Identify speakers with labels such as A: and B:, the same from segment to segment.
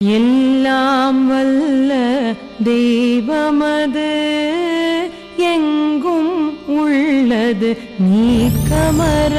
A: எல்லாம் வல்ல தெய்வமது எங்கும் உள்ளது நீக்கமர.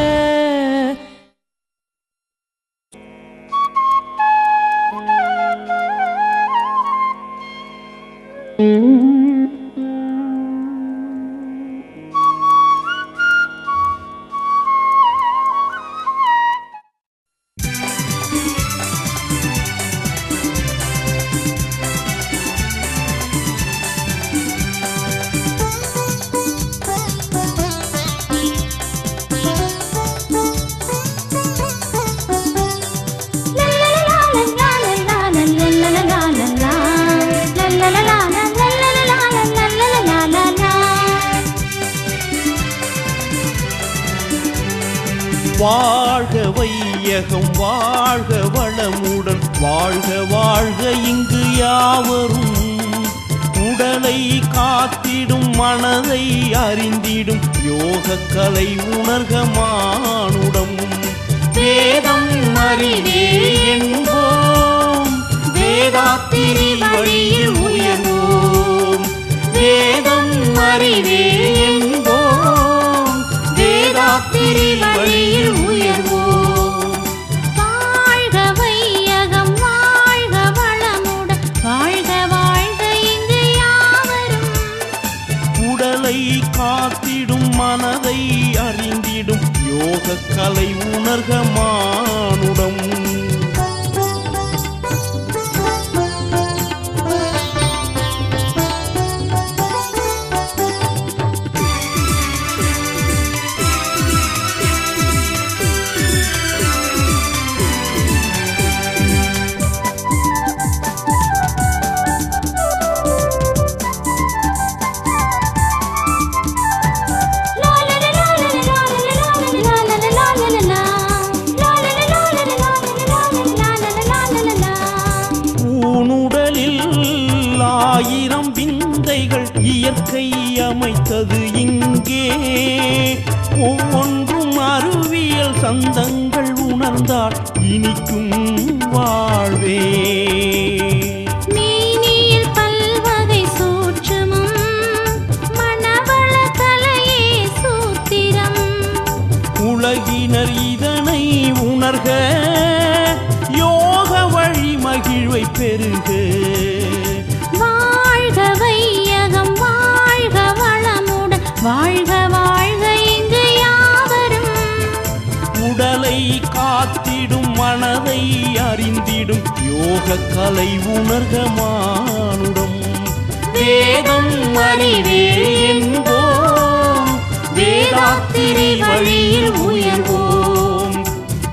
B: வாழ்க வையகம் வாழ்க வளமுடன் வாழ்க வாழ்க இங்கு யாவரும். உடலை காத்திடும் மனதை அறிந்திடும் யோகக்கலை உணர்க மானுடம். வேதம் அறிவே என்போம் வேதாத்திரி வழியில் உயர்வோம். வேதம் அறிவே என்போம் வேதாத்திரி வழியில் உயர்வோம்.
C: வாழ்க வையகம் வாழ்க வளமுடன் வாழ்க வாழ்க இங்கு யாவரும்.
B: உடலை காத்திடும் மனதை அறிந்திடும் யோகக்கலை உணர்க மானுடம். ஆயிரம் விந்தைகள் இயற்கை அமைத்தது இங்கே. ஒவ்வொன்றும் அறிவியல் சந்தங்கள் உணர்ந்தால் இனிக்கும் வாழ்வே.
C: மேனியில் பல்வகை சூட்சுமம் மனவள கலையே சூத்திரம்.
B: உலகினர் இதனை உணர்க யோக வழி மகிழ்வை பெருக.
C: வாழ்க வையகம் வாழ்க வளமுடன் வாழ்க வாழ்க இங்கு யாவரும்.
B: உடலை காத்திடும் மனதை அறிந்திடும் யோகக்கலை உணர்க மானுடம். வேதம் அறிவே என்போம் வேதாத்திரி வழியில் உயர்வோம்.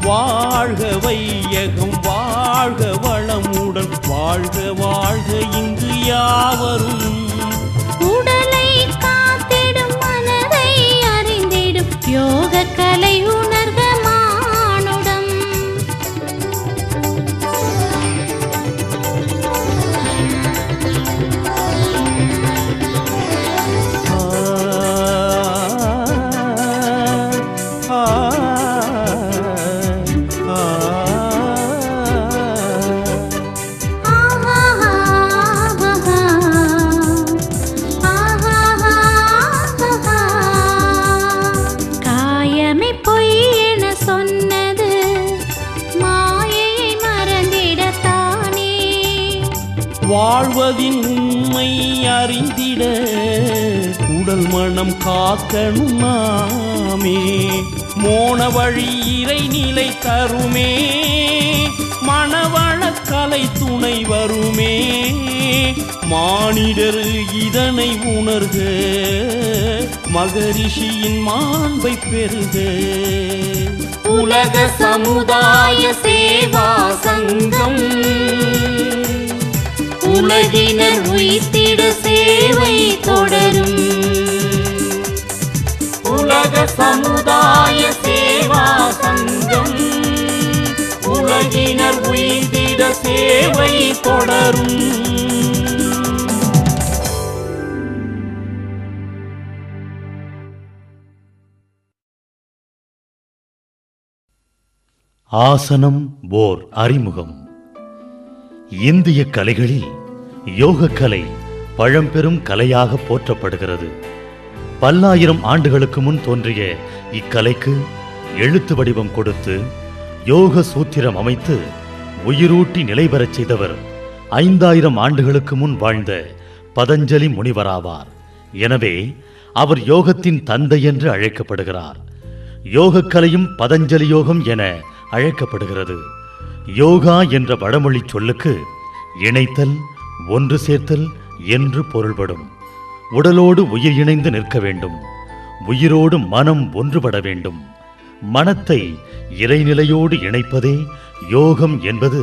B: வாழ்க வையகம் வாழ்க வளமுடன் வாழ்க வாழ்க இங்கு யாவரும்.
C: உடலை காத்திடும் மனதை அறிந்திடும் யோகக்கலை உணர்க மானுடம். காயமே பொய் என சொன்னது மாயையை மறந்திடத்தானே.
B: வாழ்வதின் உண்மை அறிந்திட உடல் மனம் காக்கணும் நாமே. மோன வழி இறை நிலை தருமே மனவள கலை துணை வருமே. மானிடர் இதனை உணர்க மகரிஷியின் மாண்பை பெறுக.
C: உலக சமுதாய சேவா சங்கம் உலகினர் உய்த்திட சேவை தொடரும்.
B: உலக சமுதாய சேவா சங்கம் உலகினர் உய்திட சேவை தொடரும்.
D: ஆசனம் ஓர் அறிமுகம். இந்திய கலைகளில் யோகக்கலை பழம்பெரும் கலையாக போற்றப்படுகிறது. பல்லாயிரம் ஆண்டுகளுக்கு முன் தோன்றிய இக்கலைக்கு எழுத்து வடிவம் கொடுத்து யோக சூத்திரம் அமைத்து உயிரூட்டி நிலை பெறச் செய்தவர் 5000 ஆண்டுகளுக்கு முன் வாழ்ந்த பதஞ்சலி முனிவராவார். எனவே அவர் யோகத்தின் தந்தை என்று அழைக்கப்படுகிறார். யோகக்கலையும் பதஞ்சலி யோகம் என அழைக்கப்படுகிறது. யோகா என்ற வடமொழி சொல்லுக்கு இணைத்தல், ஒன்று சேர்த்தல் என்று பொருள்படும். உடலோடு உயிர் இணைந்து நிற்க வேண்டும். உயிரோடு மனம் ஒன்றுபட வேண்டும். மனத்தை இறைநிலையோடு இணைப்பதே யோகம் என்பது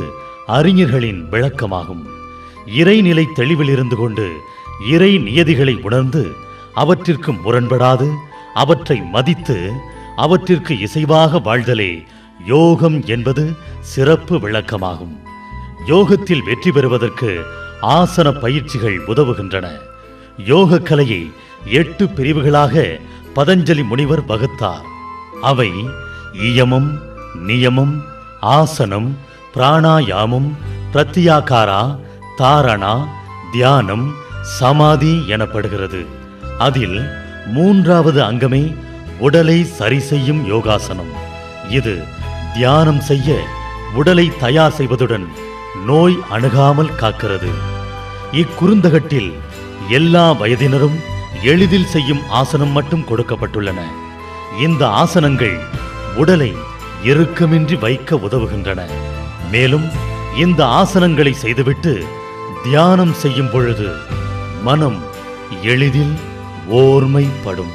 D: அறிஞர்களின் விளக்கமாகும். இறைநிலை தெளிவில் இருந்து கொண்டு இறை நியதிகளை உணர்ந்து அவற்றிற்கு முரண்படாது அவற்றை மதித்து அவற்றிற்கு இசைவாக வாழ்தலே யோகம் என்பது சிறப்பு விளக்கமாகும். யோகத்தில் வெற்றி பெறுவதற்கு ஆசன பயிற்சிகள் உதவுகின்றன. யோக கலையை 8 பிரிவுகளாக பதஞ்சலி முனிவர் வகுத்தார். அவை இயமம், நியமம், ஆசனம், பிராணாயாமம், பிரத்யாகாரா, தாரணா, தியானம், சமாதி எனப்படுகிறது. அதில் 3வது அங்கமே உடலை சரி செய்யும் யோகாசனம். இது தியானம் செய்ய உடலை தயார் செய்வதுடன் நோய் அணுகாமல் காக்கிறது. இக்குறுந்தகட்டில் எல்லா வயதினரும் எளிதில் செய்யும் ஆசனம் மட்டும் கொடுக்கப்பட்டுள்ளன. இந்த ஆசனங்கள் உடலை இறுக்கமின்றி வைக்க உதவுகின்றன. மேலும் இந்த ஆசனங்களை செய்துவிட்டு தியானம் செய்யும் பொழுது மனம் எளிதில் ஓர்மைப்படும்.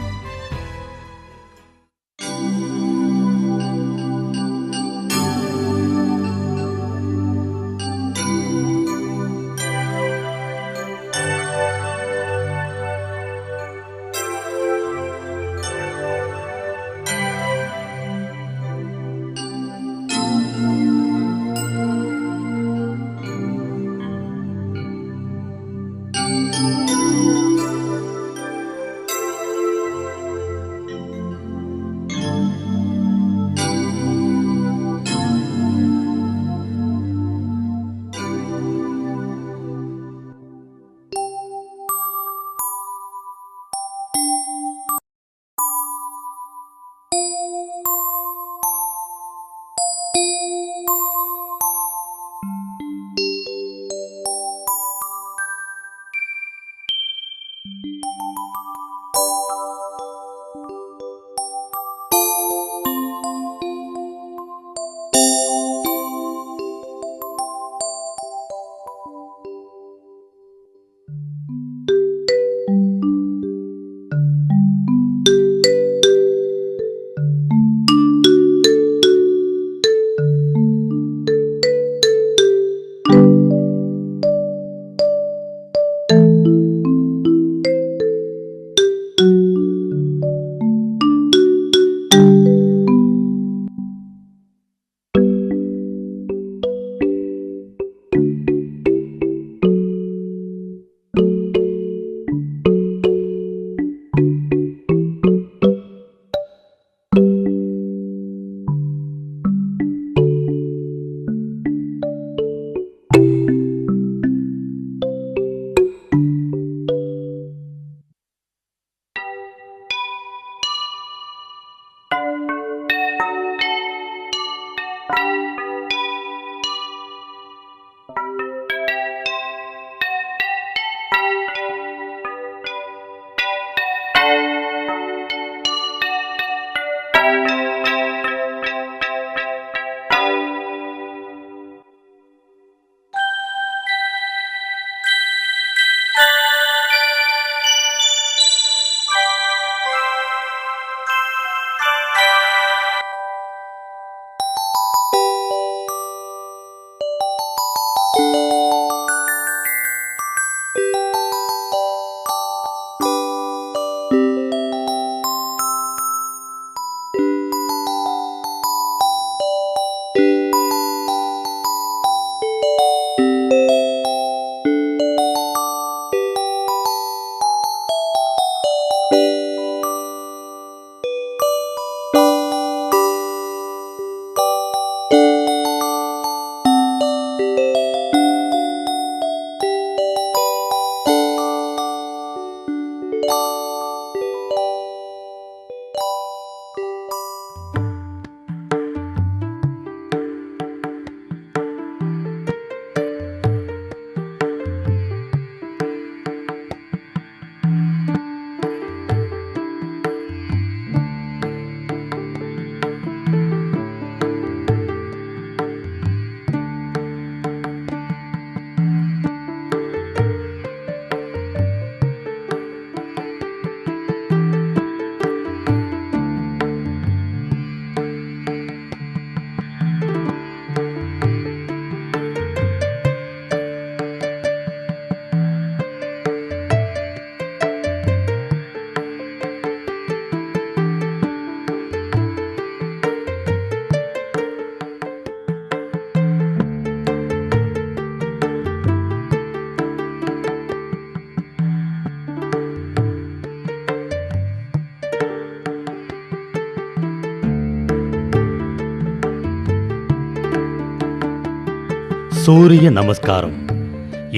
D: சூரிய நமஸ்காரம்.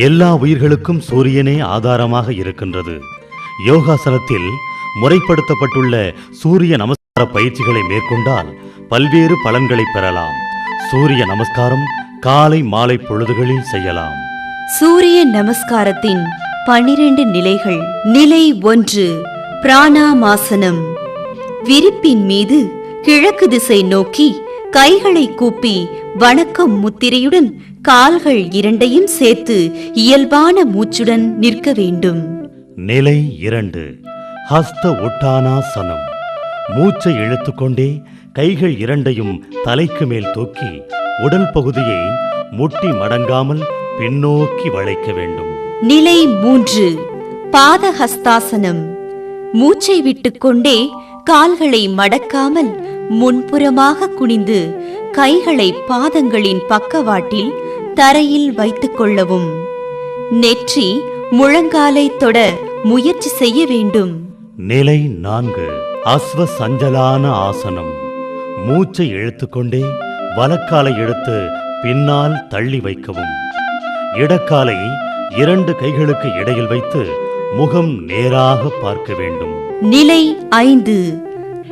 D: எல்லா உயிர்களுக்கும் சூரியனே ஆதாரமாக இருக்கின்றது. யோகாசனத்தில் முறைப்படுத்தப்பட்டுள்ள சூரிய நமஸ்கார பயிற்சிகளை மேற்கொண்டால் பல்வேறு பலன்களை பெறலாம். சூரிய நமஸ்காரம் காலை மாலை பொழுதுகளில் செய்யலாம்.
E: சூரிய நமஸ்காரத்தின் 12 நிலைகள். நிலை 1, பிராணாமாசனம். விரிப்பின் மீது கிழக்கு திசை நோக்கி கைகளை கூப்பி வணக்கம் முத்திரையுடன் கால்கள் இரண்டையும் சேர்த்து இயல்பான மூச்சுடன் நிற்க வேண்டும்.
D: நிலை 2, ஹஸ்த உட்டானாசனம். மூச்சை இழுத்துக்கொண்டே கைகள் இரண்டையும் தலைக்கு மேல் தூக்கி உடல் பகுதியை முட்டி மடங்காமல் பின்னோக்கி வளைக்க வேண்டும்.
E: நிலை 3, பாதஹஸ்தாசனம். மூச்சை விட்டுக்கொண்டே கால்களை மடக்காமல் முன்புறமாக குனிந்து கைகளை பாதங்களின் பக்கவாட்டில் தரையில் வைத்துக் கொள்ளவும். நெற்றி முழங்காலை தொட முயற்சி செய்ய வேண்டும்.
D: நிலை 4, அஸ்வ சஞ்சலான ஆசனம். மூச்சை இழுத்துக்கொண்டே வலக்காலை எடுத்து பின்னால் தள்ளி வைக்கவும். இடக்காலை 2 கைகளுக்கு இடையில் வைத்து முகம் நேராக பார்க்க வேண்டும்.
E: நிலை 5,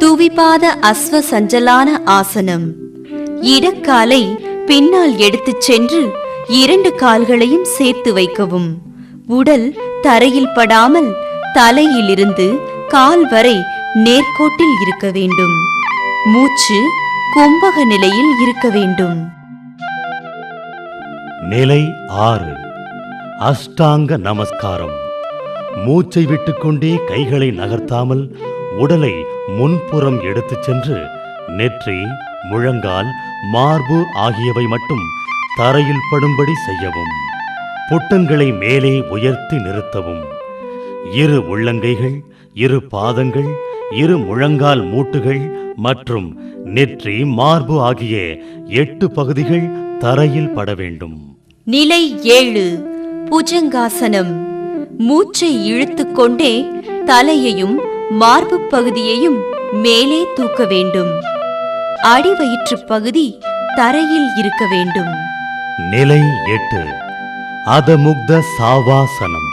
E: துவிபாத அஸ்வ சஞ்சலான ஆசனம். இடக்காலை பின்னால் எடுத்துச் சென்று 2 கால்களையும் சேர்த்து வைக்கவும். உடல் தரையில் படாமல் தலையிலிருந்து கால் வரை நேர்கோட்டில் இருக்க வேண்டும். மூச்சு கும்பக நிலையில் இருக்க வேண்டும்.
D: நிலை 6, அஷ்டாங்க நமஸ்காரம். மூச்சை விட்டுக்கொண்டே கைகளை நகர்த்தாமல் உடலை முன்புறம் எடுத்துச் சென்று நெற்றி, முழங்கால், மார்பு ஆகியவை மட்டும் தரையில் படும்படி செய்யவும். புட்டங்களை மேலே உயர்த்தி நிறுத்தவும். 2 உள்ளங்கைகள், 2 பாதங்கள், 2 முழங்கால் மூட்டுகள் மற்றும் நெற்றி, மார்பு ஆகிய 8 பகுதிகள் தரையில் பட வேண்டும்.
E: நிலை 7, புஜங்காசனம். மூச்சை இழுத்துக்கொண்டே தலையையும் மார்பு பகுதியையும் மேலே தூக்க வேண்டும். அடிவயிற்று பகுதி தரையில் இருக்க வேண்டும்.
D: நிலை 8, அதமுக்த சாவாசனம்.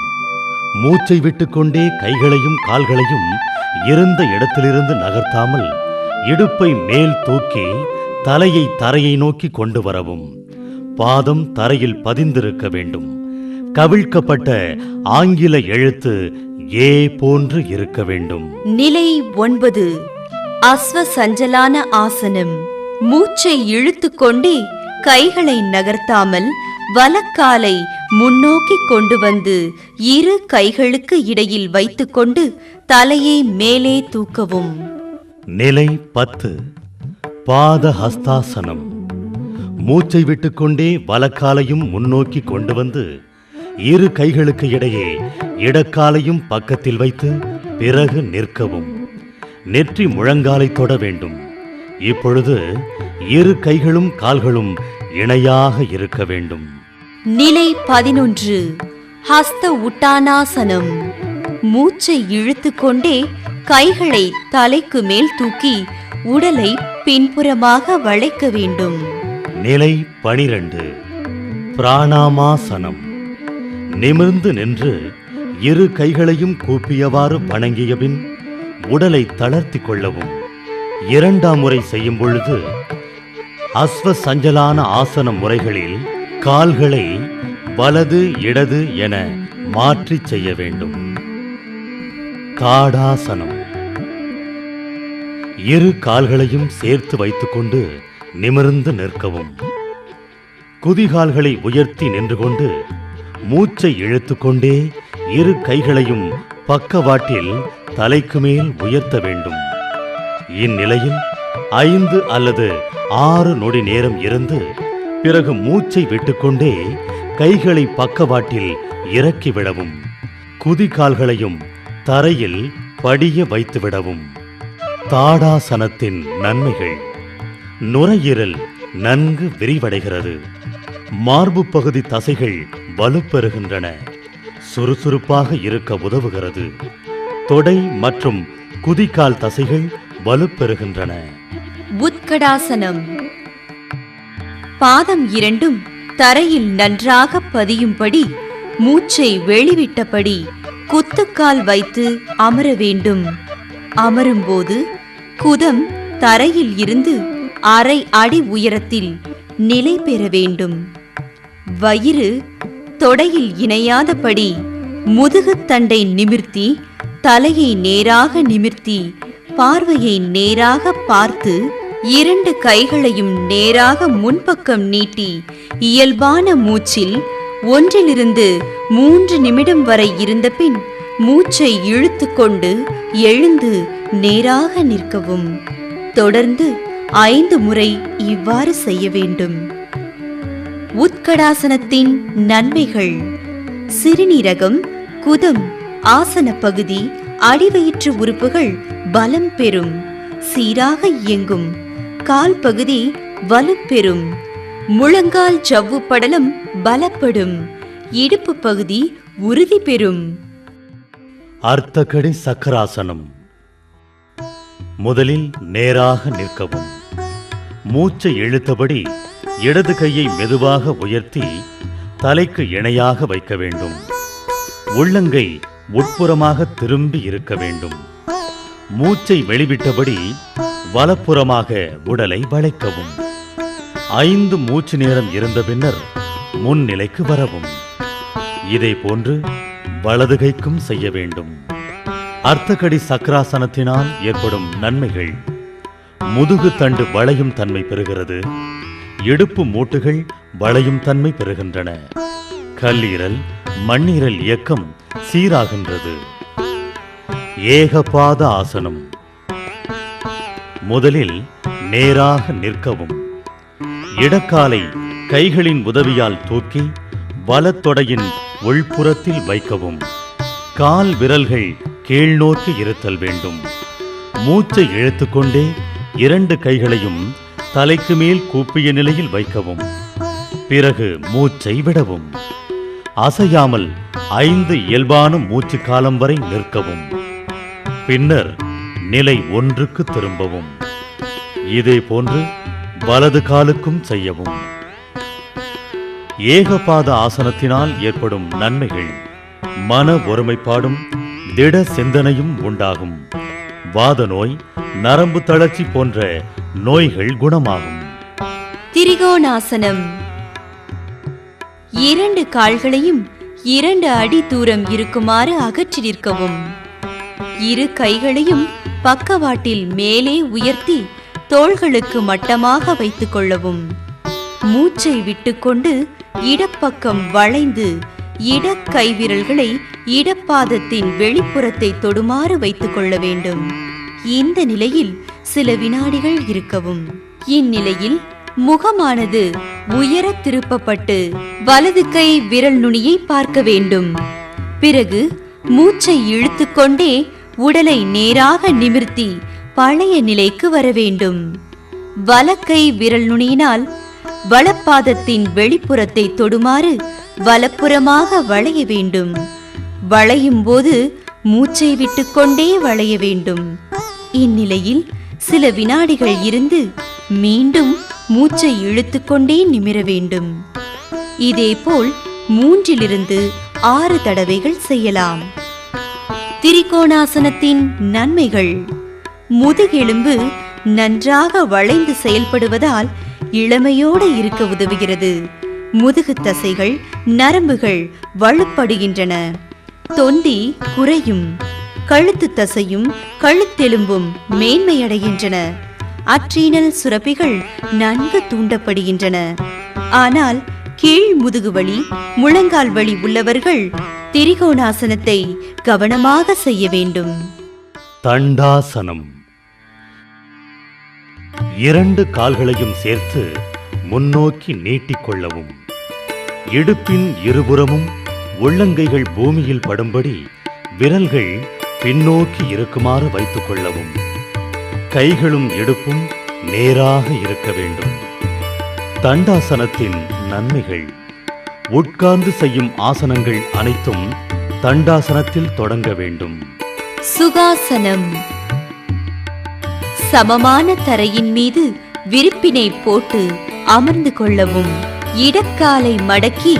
D: மூச்சை விட்டுக்கொண்டே கைகளையும் கால்களையும் இருந்த இடத்திலிருந்து நகர்த்தாமல் இடுப்பை மேல் தூக்கி தலையை தரையை நோக்கி கொண்டு வரவும். பாதம் தரையில் பதிந்திருக்க வேண்டும். கவிழ்க்கப்பட்ட ஆங்கில எழுத்து ஏ போன்று இருக்க வேண்டும்.
E: நிலை 9, அஸ்வ சஞ்சலான ஆசனம். மூச்சை இழுத்துக்கொண்டே கைகளை நகர்த்தாமல் வலக்காலை முன்னோக்கி கொண்டு வந்து 2 கைகளுக்கு இடையில் வைத்துக்கொண்டு தலையை மேலே தூக்கவும்.
D: நிலை 10, பாதஹஸ்தாசனம். மூச்சை விட்டுக்கொண்டே வலக்காலையும் முன்னோக்கி கொண்டு வந்து 2 கைகளுக்கு இடையே இடக்காலையும் பக்கத்தில் வைத்து பிறகு நிற்கவும். நெற்றி முழங்காலை தொட வேண்டும். இப்பொழுது 2 கைகளும் கால்களும் இணையாக இருக்க வேண்டும்.
E: நிலை 11, ஹஸ்த உட்டானாசனம். மூச்சை இழுத்துக்கொண்டே கைகளை தலைக்கு மேல் தூக்கி உடலை பின்புறமாக வளைக்க வேண்டும்.
D: நிலை 12, பிராணாமாசனம். நிமிர்ந்து நின்று 2 கைகளையும் கூப்பியவாறு வணங்கிய பின் உடலை தளர்த்தி கொள்ளவும். 2ஆம் முறை செய்யும் பொழுது அஸ்வ சஞ்சலான ஆசன முறைகளில் கால்களை வலது இடது என மாற்றி செய்ய வேண்டும். காடாசனம். 2 கால்களையும் சேர்த்து வைத்துக்கொண்டு நிமிர்ந்து நிற்கவும். குதிகால்களை உயர்த்தி நின்று கொண்டு மூச்சை இழுத்துக்கொண்டே 2 கைகளையும் பக்கவாட்டில் தலைக்கு மேல் உயர்த்த வேண்டும். இந்நிலையில் 5 அல்லது 6 நொடி நேரம் இருந்து பிறகு மூச்சை விட்டுக்கொண்டே கைகளை பக்கவாட்டில் இறக்கிவிடவும். குதிகால்களையும் தரையில் படிய வைத்துவிடவும். தாடாசனத்தின் நன்மைகள்: நுரையீரல் நன்கு விரிவடைகிறது. மார்பு பகுதி தசைகள் வலுப்பெறுகின்றன. சுறுசுறுப்பாக இருக்க உதவுகிறது. தொடை மற்றும் குதிகால் தசைகள் வலுப்பெறுகின்றன.
E: உத்கடாசனம். பாதம் இரண்டும் தரையில் நன்றாக பதியும்படி மூச்சை வெளிவிட்டபடி குத்துக்கால் வைத்து அமர வேண்டும். அமரும்போது குதம் தரையில் இருந்து அரை அடி உயரத்தில் நிலை பெற வேண்டும். வயிறு தொடையில் இணையாதபடி முதுகுத்தண்டை நிமிர்த்தி தலையை நேராக நிமிர்த்தி பார்வையை நேராக பார்த்து 2 கைகளையும் நேராக முன்பக்கம் நீட்டி இயல்பான மூச்சில் 1 to 3 நிமிடம் வரை இருந்த பின் மூச்சை இழுத்துக்கொண்டு எழுந்து நேராக நிற்கவும். தொடர்ந்து 5 முறை இவ்வாறு செய்ய வேண்டும். உத்கடாசனத்தின் நன்மைகள்: சிறுநீரகம், குதம், ஆசன பகுதி, அடிவயிற்று உறுப்புகள் பலம் பெறும், சீராக இயங்கும். கால் பகுதி வலுப்பெறும், முழங்கால் ஜவ்வு படலம் பலப்படும், இடுப்பு பகுதி உறுதி பெறும்.
D: அர்த்தகடி சக்கராசனம். முதலில் நேராக நிற்கவும். மூச்சை இழுத்தபடி இடது கையை மெதுவாக உயர்த்தி தலைக்கு இணையாக வைக்க வேண்டும். உள்ளங்கை உட்புறமாக திரும்பி இருக்க வேண்டும். மூச்சை வெளிவிட்டபடி வலப்புறமாக உடலை வளைக்கவும். 5 மூச்சு நேரம் இருந்த பின்னர் முன்னிலைக்கு வரவும். இதை போன்று வலது கைக்கும் செய்ய வேண்டும். அர்த்தகடி சக்கராசனத்தினால் ஏற்படும் நன்மைகள்: முதுகு தண்டு வளையும் தன்மை பெறுகிறது. இடுப்பு மூட்டுகள் வளையும் தன்மை பெறுகின்றன. கல்லீரல், மண்ணீரல் இயக்கம் சீராகின்றது. ஏகபாத ஆசனம். முதலில் நேராக நிற்கவும். இடக்காலை கைகளின் உதவியால் தூக்கி வலத்தொடையின் உள்புறத்தில் வைக்கவும். கால் விரல்கள் கீழ் நோக்கி இருத்தல் வேண்டும். மூச்சை இழுத்துக்கொண்டே 2 கைகளையும் தலைக்கு மேல் கூப்பிய நிலையில் வைக்கவும். பிறகு மூச்சை விடவும். அசையாமல் 5 இயல்பான மூச்சு காலம் வரை நிற்கவும். பின்னர் நிலை 1க்கு திரும்பவும். இதே போன்று வலது காலுக்கும் செய்யவும். ஏகபாத ஆசனத்தினால் ஏற்படும் நன்மைகள்: மன ஒருமைப்பாடும் திட சிந்தனையும் உண்டாகும். வாத நோய், நரம்பு தளர்ச்சி போன்ற நோய்கள் குணமாகும்.
E: திரிகோணாசனம். 2 கால்களையும் 2 அடி தூரம் இருக்குமாறு அகற்றி நிற்கவும். 2 கைகளையும் பக்கவாட்டில் மேலே உயர்த்தி தோள்களுக்கு மட்டமாக வைத்துக் கொள்ளவும். மூச்சை விட்டுக்கொண்டு இடப்பக்கம் வளைந்து இடக்கை விரல்களை இடப்பாதத்தின் வெளிப்புறத்தை தொடுமாறு வைத்துக் கொள்ள வேண்டும். இந்த நிலையில் சில வினாடிகள் இருக்கவும். இந்நிலையில் முகமானது உயர திருப்பப்பட்டு வலது கை விரல் நுனியை பார்க்க வேண்டும். பிறகு மூச்சை இழுத்துக்கொண்டே உடலை நேராக நிமிர்த்தி பழைய நிலைக்கு வர வேண்டும். வலக்கை விரல் நுனியினால் வலப்பாதத்தின் வெளிப்புறத்தை தொடுமாறு வலப்புறமாக வளைய வேண்டும். வளையும் போது மூச்சை விட்டுக்கொண்டே வளைய வேண்டும். இந்நிலையில் சில வினாடிகள் இருந்து மீண்டும் மூச்சை இழுத்துக்கொண்டே நிமிர வேண்டும். இதேபோல் 3 to 6 தடவைகள் செய்யலாம். திரிகோணாசனத்தின் நன்மைகள்: முதுகெலும்பு நன்றாக வளைந்து செயல்படுவதால் இளமையோடு இருக்க உதவுகிறது. முதுகு தசைகள், நரம்புகள் வலுப்படுகின்றன. தொந்தி குறையும். கழுத்து தசையும் கழுத்தெலும்பும் மேன்மையடைகின்றன. அட்ரீனல் சுரப்பிகள் நன்கு தூண்டப்படுகின்றன. ஆனால் கீழ் முதுகுவலி, முழங்கால் வலி உள்ளவர்கள் திரிகோணாசனத்தை கவனமாக செய்ய வேண்டும்.
D: தண்டாசனம். 2 கால்களையும் சேர்த்து முன்னோக்கி நீட்டிக்கொள்ளவும். இடுப்பின் இருபுறமும் உள்ளங்கைகள் பூமியில் படும்படி விரல்கள் பின்னோக்கி இருக்குமாறு வைத்துக் கொள்ளவும். கைகளும் இடுப்பும் நேராக இருக்க வேண்டும். தண்டாசனத்தின் நன்மைகள்: உட்கார்ந்து செய்யும் ஆசனங்கள் அனைத்தும் தண்டாசனத்தில் தொடங்க வேண்டும்.
E: சுகாசனம். சமமான தரையின் மீது விரிப்பினை போட்டு அமர்ந்து கொள்ளவும். இடக்காலை மடக்கி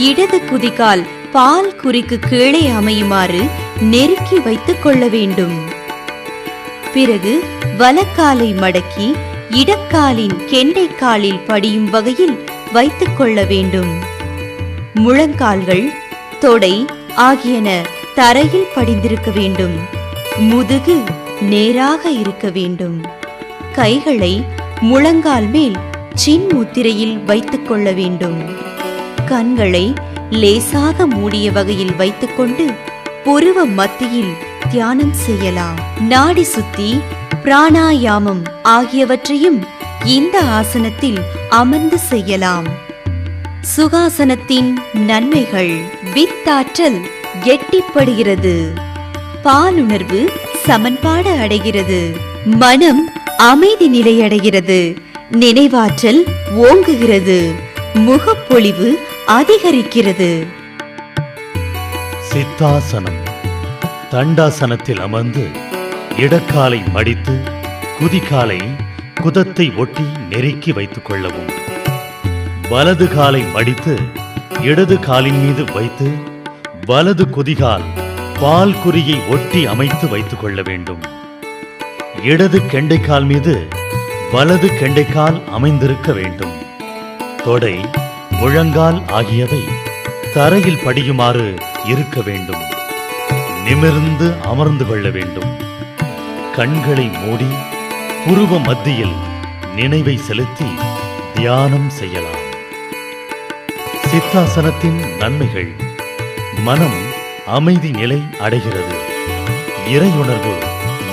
E: இடது குதிகால் பால் குறிக்கு கீழே அமையுமாறு நெருக்கி வைத்துக் கொள்ள வேண்டும். பிறகு வலக்காலை மடக்கி இடக்காலின் கெண்டைக்காலில் படியும் வகையில் வைத்துக் கொள்ள வேண்டும். முழங்கால்கள், தொடை ஆகியன தரையில் படிந்திருக்க வேண்டும். முதுகு நேராக இருக்க வேண்டும். கைகளை முழங்கால் மேல் சின் முத்திரையில் வைத்துக் கொள்ள வேண்டும். கண்களை லேசாக மூடிய வகையில் வைத்துக்கொண்டு புருவ மத்தியில் தியானம் செய்யலாம். நாடி சுத்தி, பிராணாயாமம் ஆகியவற்றையும் இந்த ஆசனத்தில் அமர்ந்து செய்யலாம். சுகாசனத்தின் நன்மைகள்: வித்தாற்றல் கெட்டிப்படுகிறது, பாலுணர்வு சமன்பாடு அடைகிறது, மனம் அமைதி நிலையடைகிறது, நினைவாற்றல் ஓங்குகிறது, முகப்பொலிவு அதிகரிக்கிறது.
D: சித்தாசனம். தண்டாசனத்தில் அமர்ந்து இடக்காலை மடித்து குதிகாலை குதத்தை ஒட்டி நெருக்கி வைத்துக் கொள்ளவும். வலது காலை மடித்து இடது காலின் மீது வைத்து வலது குதிகால் பால் குறியை ஒட்டி அமைத்து வைத்துக் கொள்ள வேண்டும். இடது கெண்டைக்கால் மீது வலது கெண்டைக்கால் அமைந்திருக்க வேண்டும். தொடை, முழங்கால் ஆகியவை தரையில் படியுமாறு இருக்க வேண்டும். நிமிர்ந்து அமர்ந்து கொள்ள வேண்டும். கண்களை மூடி புருவ மத்தியில் நினைவை செலுத்தி தியானம் செய்யலாம். சித்தாசனத்தின் நன்மைகள்: மனம் அமைதி நிலை அடைகிறது, இறையுணர்வு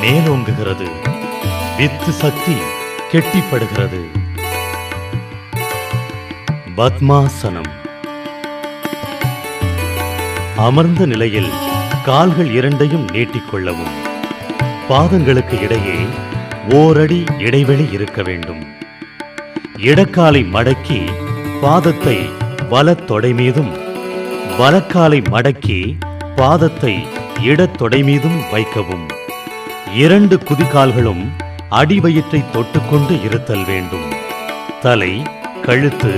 D: மேலோங்குகிறது, வித்து சக்தி கெட்டிப்படுகிறது. பத்மாசனம். அமர்ந்த நிலையில் கால்கள் இரண்டையும் நீட்டிக்கொள்ளவும். பாதங்களுக்கு இடையே ஓரடி இடைவெளி இருக்க வேண்டும். இடக்காலை மடக்கி பாதத்தை வலத்தொடை மீதும் வலக்காலை மடக்கி பாதத்தை இடத்தொடை மீதும் வைக்கவும். இரண்டு குதிகால்களும் அடிவயிற்றை தொட்டுக்கொண்டு இருத்தல் வேண்டும். தலை, கழுத்து,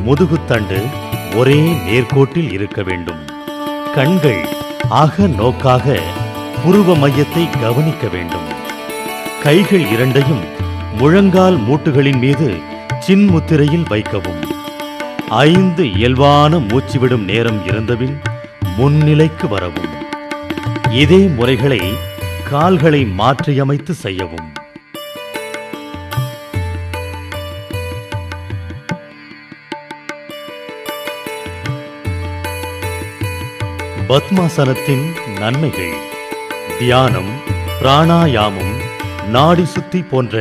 D: முதுகுத்தண்டு ஒரே நேர்கோட்டில் இருக்க வேண்டும். கண்கள் அக நோக்காக புருவ மையத்தை கவனிக்க வேண்டும். கைகள் இரண்டையும் முழங்கால் மூட்டுகளின் மீது சின்முத்திரையில் வைக்கவும். 5 இயல்பான மூச்சுவிடும் நேரம் இருந்தபின் முன்னிலைக்கு வரவும். இதே முறைகளை கால்களை மாற்றியமைத்து செய்யவும். பத்மாசனத்தின் நன்மைகள்: தியானம், பிராணாயாமம், நாடி சுத்தி போன்ற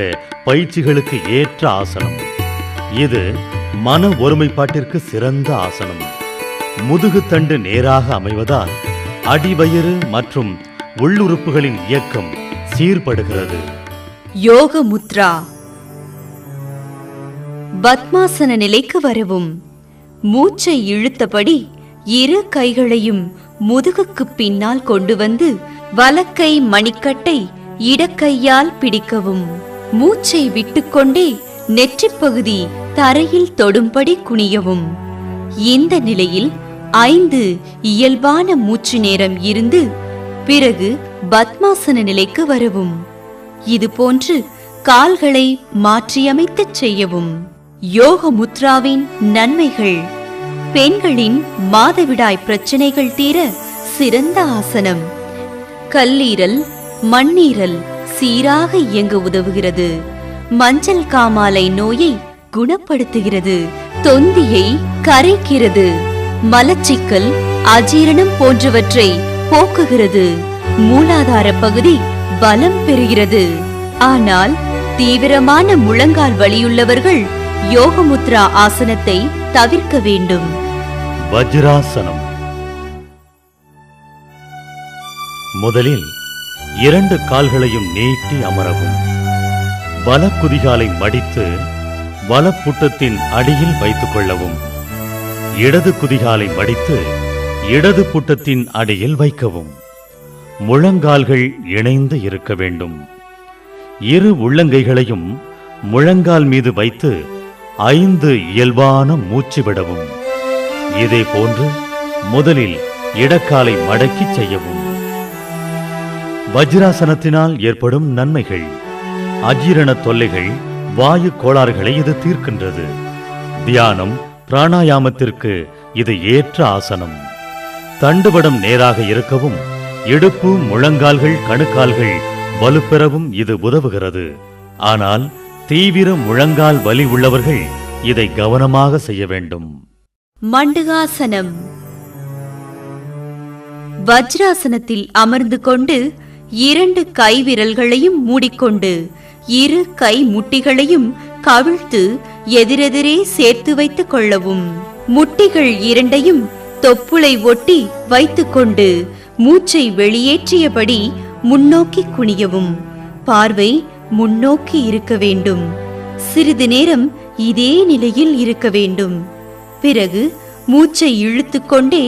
D: பயிற்சிகளுக்கு ஏற்ற ஆசனம். இது மன ஒருமைப்பாட்டிற்கு சிறந்த ஆசனம். முதுகுத்தண்டு நேராக அமைவதால் அடிவயிறு மற்றும் உள்ளுறுப்புகளின் இயக்கம் சீர்படுகிறது.
E: யோக முத்ரா. பத்மாசன நிலைக்கு வரவும். மூச்சை இழுத்தபடி இரு கைகளையும் முதுகுக்கு பின்னால் கொண்டு வந்து வலக்கை மணிக்கட்டை இடக்கையால் பிடிக்கவும். மூச்சை விட்டுக்கொண்டே நெற்றிப்பகுதி தரையில் தொடும்படி குனியவும். இந்த நிலையில் 5 இயல்பான மூச்சு நேரம் இருந்து பிறகு பத்மாசன நிலைக்கு வரவும். இதுபோன்று கால்களை மாற்றியமைத்து செய்யவும். யோக முத்ராவின் நன்மைகள்: பெண்களின் மாதவிடாய் பிரச்சனைகள் தீர சிறந்த ஆசனம். கல்லீரல், மண்ணீரல் சீராக இயங்க உதவுகிறது. மஞ்சள் காமாலை நோயை குணப்படுத்துகிறது. தொந்தியை கரைக்கிறது. மலச்சிக்கல், அஜீரணம் போன்றவற்றை போக்குகிறது. மூலாதார பகுதி பலம் பெறுகிறது. ஆனால் தீவிரமான முழங்கால் வலியுள்ளவர்கள் யோகமுத்ரா ஆசனத்தை தவிர்க்க வேண்டும்.
D: வஜ்ராசனம். முதலில் 2 கால்களையும் நீட்டி அமரவும். வலக்குதிகாலை மடித்து வலப்புட்டத்தின் அடியில் வைத்துக் கொள்ளவும். இடது குதிகாலை மடித்து இடது புட்டத்தின் அடியில் வைக்கவும். முழங்கால்கள் இணைந்து இருக்க வேண்டும். இரு உள்ளங்கைகளையும் முழங்கால் மீது வைத்து 5 இயல்பான மூச்சு விடவும். இதே போன்று முதலில் இடக்காலை மடக்கி செய்யவும். வஜ்ராசனத்தினால் ஏற்படும் நன்மைகள். அஜீரண தொல்லைகள், வாயு கோளாறுகளை இது தீர்க்கின்றது. தியானம், பிராணாயாமத்திற்கு இது ஏற்ற ஆசனம். தண்டுவடம் நேராக இருக்கவும், இடுப்பு, முழங்கால்கள், கணுக்கால்கள் வலுப்பெறவும் இது உதவுகிறது. ஆனால் தீவிர முழங்கால் வலி உள்ளவர்கள் இதை கவனமாக செய்ய வேண்டும்.
E: மண்டுகாசனம். வஜ்ராசனத்தில் அமர்ந்து கொண்டு 2 கைவிரல்களையும் மூடிக்கொண்டு 2 கை முட்டிகளையும் கவிழ்த்து எதிரெதிரே சேர்த்து வைத்துக் கொள்ளவும். முட்டிகள் 2ஐயும் தொப்புளை ஒட்டி வைத்துக்கொண்டு மூச்சை வெளியேற்றியபடி முன்னோக்கி குனியவும். பார்வை முன்னோக்கி இருக்க வேண்டும். சிறிது நேரம் இதே நிலையில் இருக்க வேண்டும். பிறகு மூச்சை இழுத்துக்கொண்டே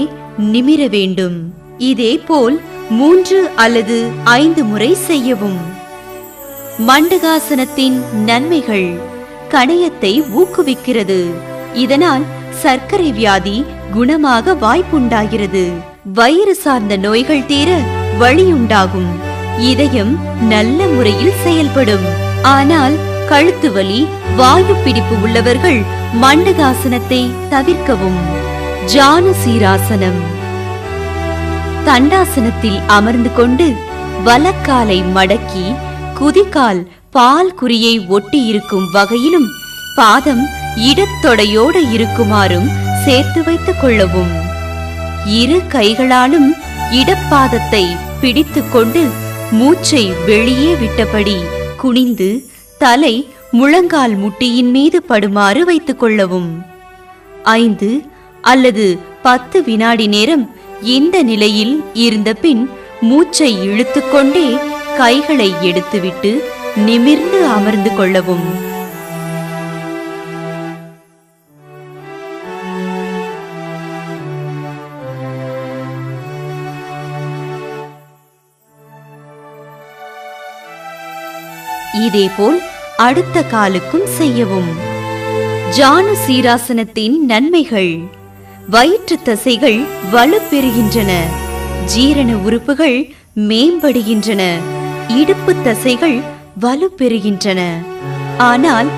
E: நிமிர வேண்டும். இதேபோல் 3 அல்லது 5 முறை செய்யவும். மண்டகாசனத்தின் நன்மைகள். கணையத்தை ஊக்குவிக்கிறது. இதனால் சர்க்கரை வியாதி குணமாக வாய்ப்புண்டாகிறது. வயிறு சார்ந்த நோய்கள் தீர வழியுண்டாகும். இதயம் நல்ல முறையில் செயல்படும். ஆனால் கழுத்து வலி, வாயு பிடிப்பு உள்ளவர்கள் மண்டகாசனத்தை தவிர்க்கவும். ஜானுசீராசனம். தண்டாசனத்தில் அமர்ந்து கொண்டு வலக்காலை மடக்கி குதிகால் பால் குறியை ஒட்டி இருக்கும் வகையிலும் பாதம் இடத்தொடையோடு இருக்குமாறும் சேர்த்து வைத்துக் கொள்ளவும். 2 கைகளாலும் இடப்பாதத்தை பிடித்துக் கொண்டு மூச்சை வெளியே விட்டபடி குனிந்து தலை முழங்கால் முட்டியின் மீது படுமாறு வைத்துக் கொள்ளவும். 5 அல்லது 10 வினாடி நேரம் இந்த நிலையில் இருந்த பின் மூச்சை இழுத்துக்கொண்டே கைகளை எடுத்துவிட்டு நிமிர்ந்து அமர்ந்து கொள்ளவும். இதேபோல் அடுத்த காலுக்கும் செய்யவும். ஜானுசீராசனத்தின் நன்மைகள். வயிற்று தசைகள் வலுப்பெறுகின்றன. ஜீரண உறுப்புகள் மேம்படுகின்றன. இடுப்பு தசைகள் வலுப்பெறுகின்றன. ஆனால்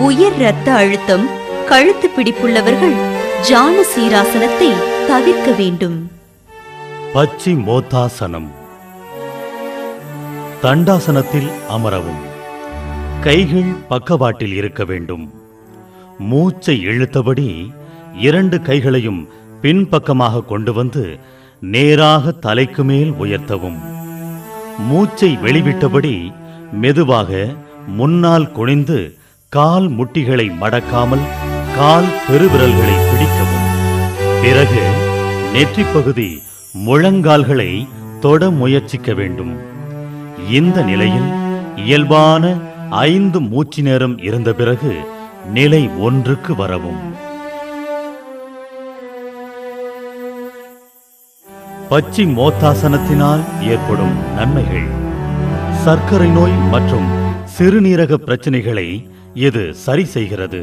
E: உயர் இரத்த அழுத்தம், கழுத்து பிடிப்புள்ளவர்கள் ஜானுசீராசனத்தை தவிர்க்க வேண்டும்.
D: பச்சிமோத்தாசனம். தண்டாசனத்தில் அமரவும். கைகள் பக்கவாட்டில் இருக்க வேண்டும். மூச்சை இழுத்தபடி 2 கைகளையும் பின்பக்கமாக கொண்டு வந்து நேராக தலைக்கு மேல் உயர்த்தவும். மூச்சை வெளிவிட்டபடி மெதுவாக முன்னால் குனிந்து கால் முட்டிகளை மடக்காமல் கால் பெருவிரல்களை பிடிக்கவும். பிறகு நெற்றி பகுதி முழங்கால்களை தொட முயற்சிக்க வேண்டும். இந்த நிலையில் இயல்பான 5 மூச்சு நேரம் இருந்த பிறகு நிலை 1க்கு வரவும். பச்சிமோத்தாசனத்தினால் ஏற்படும் நன்மைகள். சர்க்கரை நோய் மற்றும் சிறுநீரக பிரச்சனைகளை இது சரி செய்கிறது.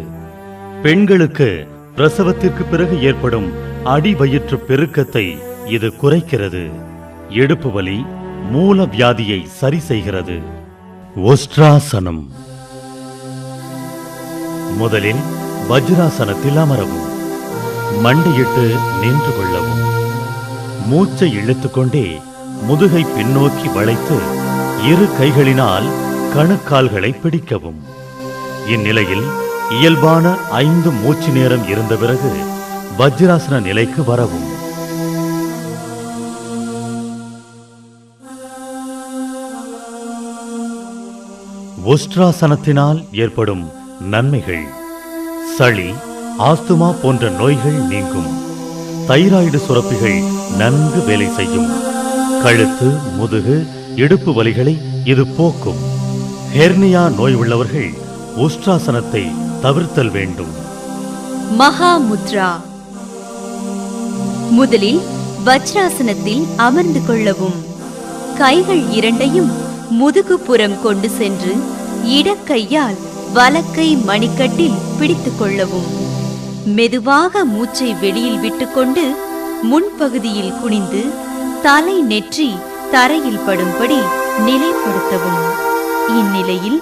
D: பெண்களுக்கு பிரசவத்திற்கு பிறகு ஏற்படும் அடிவயிற்று பெருக்கத்தை இது குறைக்கிறது. இடுப்பு வலி, மூல வியாதியை சரி செய்கிறது. ஒஸ்ட்ராசனம். முதலில் வஜ்ராசனத்தில் அமரவும். மண்டையிட்டு நின்று கொள்ளவும். மூச்சை இழுத்துக்கொண்டே முதுகை பின்னோக்கி வளைத்து 2 கைகளினால் கணுக்கால்களை பிடிக்கவும். இந்நிலையில் இயல்பான 5 மூச்சு நேரம் இருந்த பிறகு வஜ்ராசன நிலைக்கு வரவும். ஒஸ்ட்ராசனத்தினால் ஏற்படும் நன்மைகள். சளி, ஆஸ்துமா போன்ற நோய்கள் நீங்கும். தைராய்டு சுரப்பிகள் நன்கு வேலை செய்யும். கழுத்து, முதுகு, இடுப்பு வலிகளை இது போக்கும். ஹெர்னியா நோய் உள்ளவர்கள் ஒஸ்ட்ராசனத்தை தவிர்த்தல் வேண்டும்.
E: மகாமுத்ரா. முதலில் வஜ்ராசனத்தில் அமர்ந்து கொள்ளவும். கைகள் 2ஐயும் முதுகு புறம் கொண்டு சென்று இடக்கையால் வலக்கை மணிக்கட்டில் பிடித்துக் கொள்ளவும். மெதுவாக மூச்சை வெளியில் விட்டுக்கொண்டு முன்பகுதியில் குனிந்து தலை நெற்றி தரையில் படும்படி நிலைப்படுத்தவும். இந்நிலையில்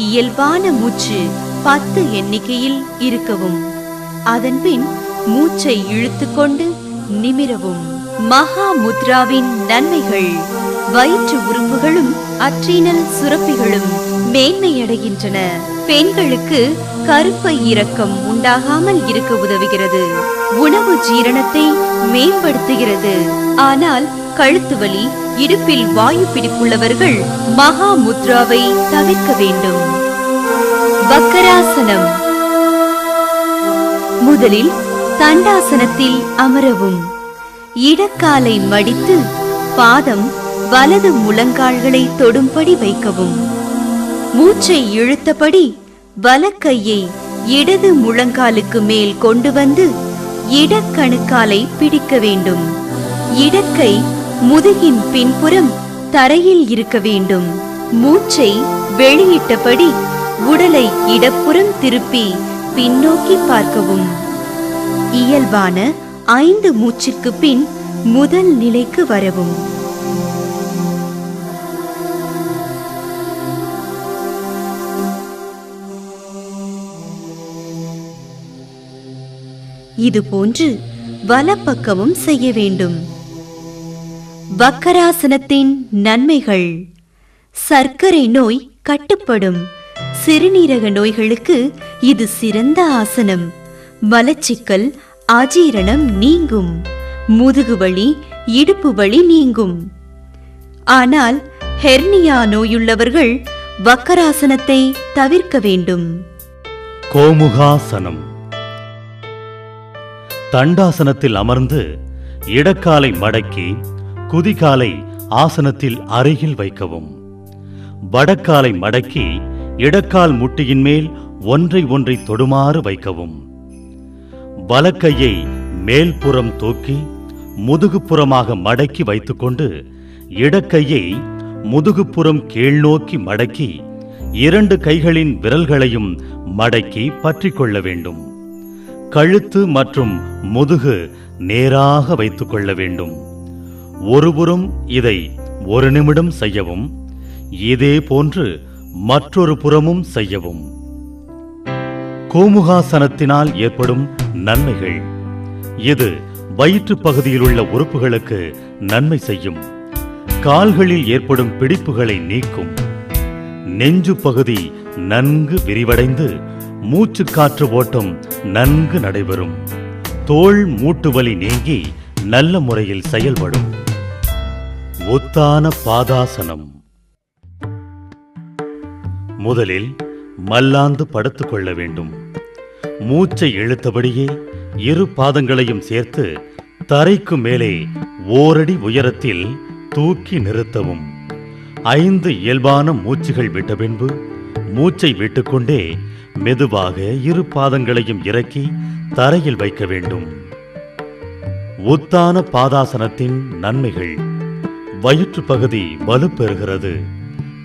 E: இயல்பான மூச்சு 10 எண்ணிக்கையில் இருக்கவும். அதன்பின் மூச்சை இழுத்துக்கொண்டு நிமிரவும். மகா முத்ராவின் நன்மைகள்: வயிற்று உறுப்புகளும் அட்ரீனல் சுரப்பிகளும் மேன்மையடைகின்றன. பெண்களுக்கு கருப்பை இறக்கம் உண்டாகாமல் இருக்க உதவுகிறது. உணவு ஜீரணத்தை மேம்படுத்துகிறது. ஆனால் கழுத்து வலி, இடுப்பில் வாயு பிடிப்புள்ளவர்கள் மகா முத்ராவை தவிர்க்க வேண்டும். வக்கராசனம். முதலில் தண்டாசனத்தில் அமரவும். இடக்காலை மடித்து பாதம் வலது முழங்கால்களை தொடும்படி வைக்கவும். மூச்சை இழுத்தபடி வலக்கையை இடது முழங்காலுக்கு மேல் கொண்டு வந்து இடக்கணுக்காலை பிடிக்க வேண்டும். இடக்கை முதுகின் பின்புறம் தரையில் இருக்க வேண்டும். மூச்சை வெளியிட்டபடி உடலை இடப்புறம் திருப்பி பின்னோக்கி பார்க்கவும். இயல்பான 5 மூச்சுக்கு பின் முதல் நிலைக்கு வரவும். இதுபோன்று வலப்பக்கமும் செய்ய வேண்டும். வக்கராசனத்தின் நன்மைகள்: சர்க்கரை நோய் கட்டுப்படும். சிறுநீரக நோய்களுக்கு இது சிறந்த ஆசனம். மலச்சிக்கல், அஜீரணம் நீங்கும். முதுகுவலி, இடுப்பு வலி நீங்கும். ஆனால் ஹெர்னியா நோயுள்ளவர்கள் வக்கராசனத்தை தவிர்க்க வேண்டும்.
D: கோமுகாசனம். தண்டாசனத்தில் அமர்ந்து இடக்காலை மடக்கி குதிகாலை ஆசனத்தில் அருகில் வைக்கவும். வடக்காலை மடக்கி இடக்கால் முட்டியின் மேல் ஒன்றை ஒன்றை தொடுமாறு வைக்கவும். வலக்கையை மேல்புறம் தூக்கி முதுகுப்புறமாக மடக்கி வைத்துக்கொண்டு இடக்கையை முதுகுப்புறம் கீழ்நோக்கி மடக்கி 2 கைகளின் விரல்களையும் மடக்கி பற்றிக் கொள்ள வேண்டும். கழுத்து மற்றும் முதுகு நேராக வைத்துக் கொள்ள வேண்டும். ஒருபுறம் இதை 1 நிமிடம் செய்யவும். இதே போன்று மற்றொரு புறமும் செய்யவும். கோமுகாசனத்தினால் ஏற்படும் நன்மைகள்: இது வயிற்று பகுதியில் உள்ள உறுப்புகளுக்கு நன்மை செய்யும். கால்களில் ஏற்படும் பிடிப்புகளை நீக்கும். நெஞ்சு பகுதி நன்கு விரிவடைந்து மூச்சு காற்று ஓட்டம் நன்கு நடைபெறும். தோள் மூட்டு வலி நீங்கி நல்ல முறையில் செயல்படும். உத்தான பாதாசனம். முதலில் மல்லாந்து படுத்துக் கொள்ள வேண்டும். மூச்சை இழுத்தபடியே 2 பாதங்களையும் சேர்த்து தரைக்கு மேலே ஓரடி உயரத்தில் தூக்கி நிறுத்தவும். 5 இயல்பான மூச்சுகள் விட்ட பின்பு மூச்சை விட்டுக்கொண்டே மெதுவாக 2 பாதங்களையும் இறக்கி தரையில் வைக்க வேண்டும். உத்தான பாதாசனத்தின் நன்மைகள்: வயிற்று பகுதி வலுப்பெறுகிறது.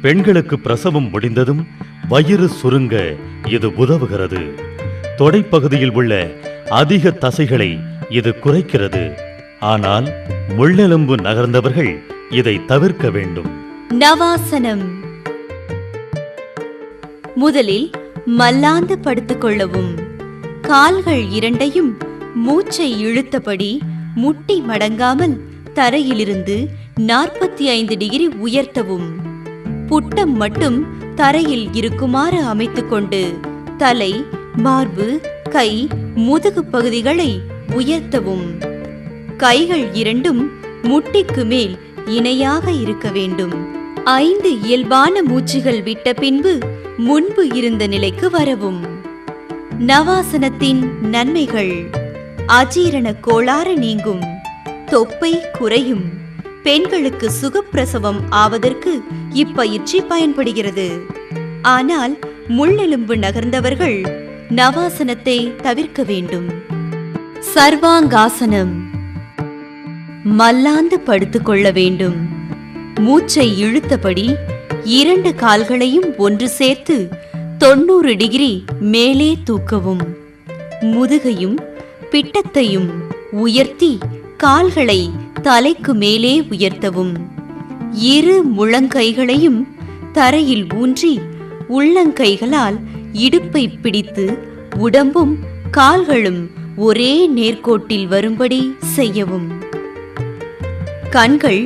D: பெண்களுக்கு பிரசவம் முடிந்ததும் வயிறு சுருங்க இது உதவுகிறது. தொடைப்பகுதியில் உள்ள அதிக தசைகளை இது குறைக்கிறது. ஆனால் முள்ளெலும்பு நகர்ந்தவர்கள் இதை தவிர்க்க வேண்டும்.
E: நவாசனம். முதலில் மல்லாந்து படுத்துக் கொள்ளவும். கால்கள் 2ஐயும் மூச்சை இழுத்தபடி முட்டி மடங்காமல் தரையிலிருந்து 45 டிகிரி உயர்த்தவும். புட்டம் மட்டும் தரையில் இருக்குமாறு அமைத்துக்கொண்டு தலை, மார்பு, கை, முதுகு பகுதிகளை உயர்த்தவும். கைகள் 2ம் முட்டிக்கு மேல் இணையாக இருக்க வேண்டும். 5 இயல்பான மூச்சுகள் விட்ட பின்பு முன்பு இருந்த நிலைக்கு வரவும். நவாசனத்தின் நன்மைகள்: அஜீரண கோளாறு நீங்கும். தொப்பை குறையும். பெண்களுக்கு சுகப்பிரசவம் ஆவதற்கு இப்பயிற்சி பயன்படுகிறது. ஆனால் முள்ளெலும்பு நகர்ந்தவர்கள் நவாசனத்தை தவிர்க்க வேண்டும். சர்வாங்காசனம். மல்லாந்து படுத்துக் கொள்ள வேண்டும். மூச்சை இழுத்தபடி 2 கால்களையும் ஒன்று சேர்த்து 90 டிகிரி மேலே தூக்கவும். முதுகையும் பிட்டத்தையும் உயர்த்தி கால்களை தலைக்கு மேலே உயர்த்தவும். இரு முழங்கைகளையும் தரையில் ஊன்றி உள்ளங்கைகளால் இடுப்பை பிடித்து உடம்பும் கால்களும் ஒரே நேர்கோட்டில் வரும்படி செய்யவும். கண்கள்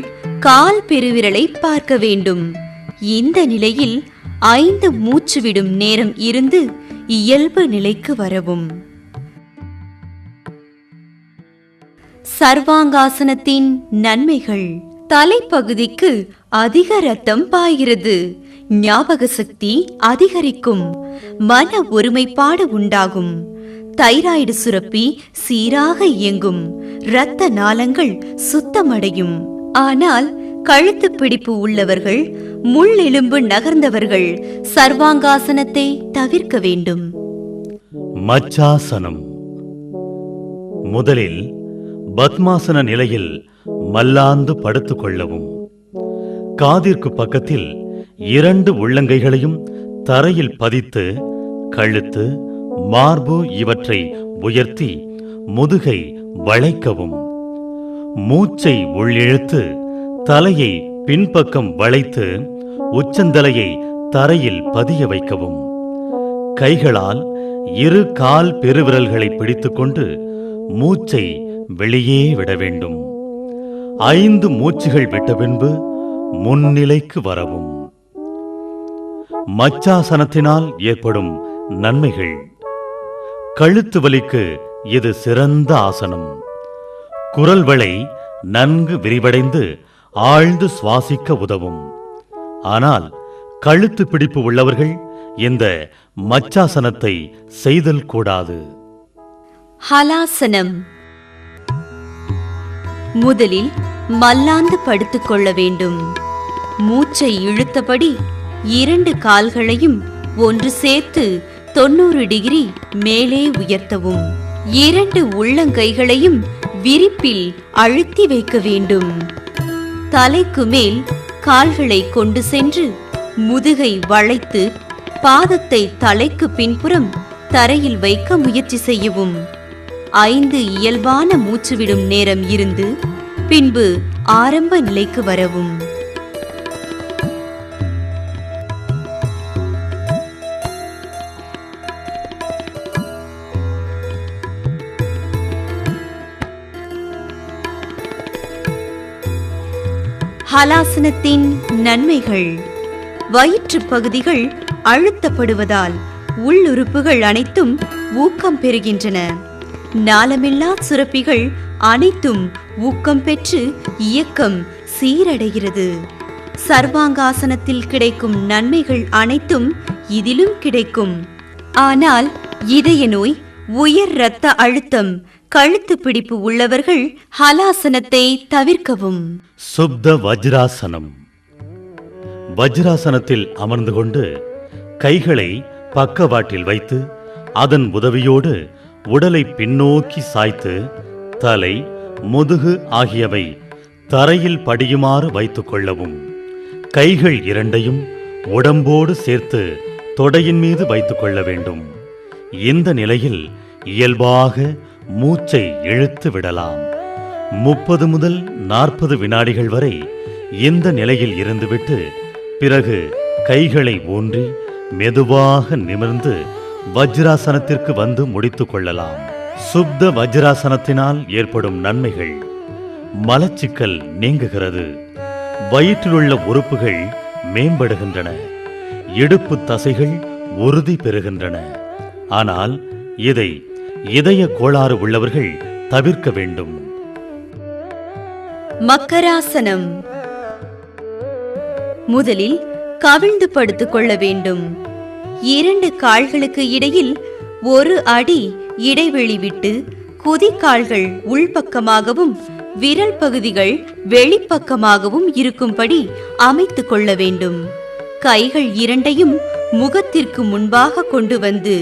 E: கால் பெருவிரலை பார்க்க வேண்டும். இந்த நிலையில் 5 மூச்சு விடும் நேரம் இருந்து இயல்பு நிலைக்கு வரவும். சர்வாங்காசனத்தின் நன்மைகள். தலைப்பகுதிக்கு அதிக ரத்தம் பாய்கிறது. ஞாபக சக்தி அதிகரிக்கும். மன ஒருமைப்பாடு உண்டாகும். தைராய்டு சுரப்பி சீராக இயங்கும். இரத்த நாளங்கள் சுத்தமடையும். ஆனால் கழுத்து பிடிப்பு உள்ளவர்கள், முள்ளெலும்பு நகர்ந்தவர்கள் சர்வாங்காசனத்தை தவிர்க்க வேண்டும்.
D: மச்சாசனம். முதலில் பத்மாசன நிலையில் மல்லாந்து படுத்துக் கொள்ளவும். காதிற்கு பக்கத்தில் 2 உள்ளங்கைகளையும் தரையில் பதித்து கழுத்து, மார்பு இவற்றை உயர்த்தி முதுகை வளைக்கவும். மூச்சை உள்ளிழுத்து தலையை பின்பக்கம் வளைத்து உச்சந்தலையை தரையில் பதிய வைக்கவும். கைகளால் 2 கால் பெருவிரல்களை பிடித்துக்கொண்டு மூச்சை வெளியே விட வேண்டும். 5 மூச்சுகள் விட்ட பின்பு முன்னிலைக்கு வரவும். மச்சாசனத்தினால் ஏற்படும் நன்மைகள். கழுத்து வலிக்கு இது சிறந்த ஆசனம். குரல் வளை நன்கு விரிவடைந்து ஆழ்ந்து சுவாசிக்க உதவும். ஆனால் கழுத்து பிடிப்பு உள்ளவர்கள் இந்த மச்சாசனத்தை செய்தல் கூடாது.
E: ஹலாசனம். முதலில் மல்லாந்து படுத்துக் கொள்ள வேண்டும். மூச்சை இழுத்தபடி 2 கால்களையும் ஒன்று சேர்த்து 90 டிகிரி மேலே உயர்த்தவும். 2 உள்ளங்கைகளையும் விரிப்பில் அழுத்தி வைக்க வேண்டும். தலைக்கு மேல் கால்களை கொண்டு சென்று முதுகை வளைத்து பாதத்தை தலைக்கு பின்புறம் தரையில் வைக்க முயற்சி செய்யவும். 5 இயல்பான மூச்சுவிடும் நேரம் இருந்து பின்பு ஆரம்ப நிலைக்கு வரவும். ஹலாசனத்தின் நன்மைகள். வயிற்று பகுதிகள் அழுத்தப்படுவதால் உள்ளுறுப்புகள் அனைத்தும் ஊக்கம் பெறுகின்றன. நாளமில்லா சுரப்பிகள் அனைத்தும் ஊக்கம் பெற்று இயக்கம் சீரடைகிறது. சர்வாங்காசனத்தில் கிடைக்கும் நன்மைகள் அனைத்தும் இதிலும் கிடைக்கும். ஆனால் இதய நோய், உயர் இரத்த அழுத்தம், கழுத்து பிடிப்பு உள்ளவர்கள் ஹலாசனத்தை தவிர்க்கவும்.
D: சுப்த வஜ்ராசனம். வஜ்ராசனத்தில் அமர்ந்து கொண்டு கைகளை பக்கவாட்டில் வைத்து அதன் உதவியோடு உடலை பின்னோக்கி சாய்த்து தலை, முதுகு ஆகியவை தரையில் படியுமாறு வைத்துக் கொள்ளவும். கைகள் 2ஐயும் உடம்போடு சேர்த்து தொடையின் மீது வைத்துக் கொள்ள வேண்டும். இந்த நிலையில் இயல்பாக மூச்சை இழுத்து விடலாம். 30 முதல் 40 வினாடிகள் வரை இந்த நிலையில் இருந்துவிட்டு பிறகு கைகளை ஊன்றி மெதுவாக நிமிர்ந்து வஜ்ராசனத்திற்கு வந்து முடித்துக் கொள்ளலாம். சுப்த வஜ்ராசனத்தினால் ஏற்படும் நன்மைகள். மலச்சிக்கல் நீங்குகிறது. வயிற்றிலுள்ள உறுப்புகள் மேம்படுகின்றன. இடுப்பு தசைகள் உறுதி பெறுகின்றன. ஆனால் இதை இதய கோளாறு உள்ளவர்கள் தவிர்க்க வேண்டும்.
E: மக்கராசனம். முதலில் கவிழ்ந்து படுத்துக் கொள்ள வேண்டும். 2 கால்களுக்கு இடையில் 1 அடி இடைவெளி விட்டு குதிகால்கள் உள்பக்கமாகவும் விரல் பகுதிகள் வெளிப்பக்கமாகவும் இருக்கும்படி அமைத்துக் கொள்ள வேண்டும். கைகள் 2ஐயும் முகத்திற்கு முன்பாக கொண்டு வந்து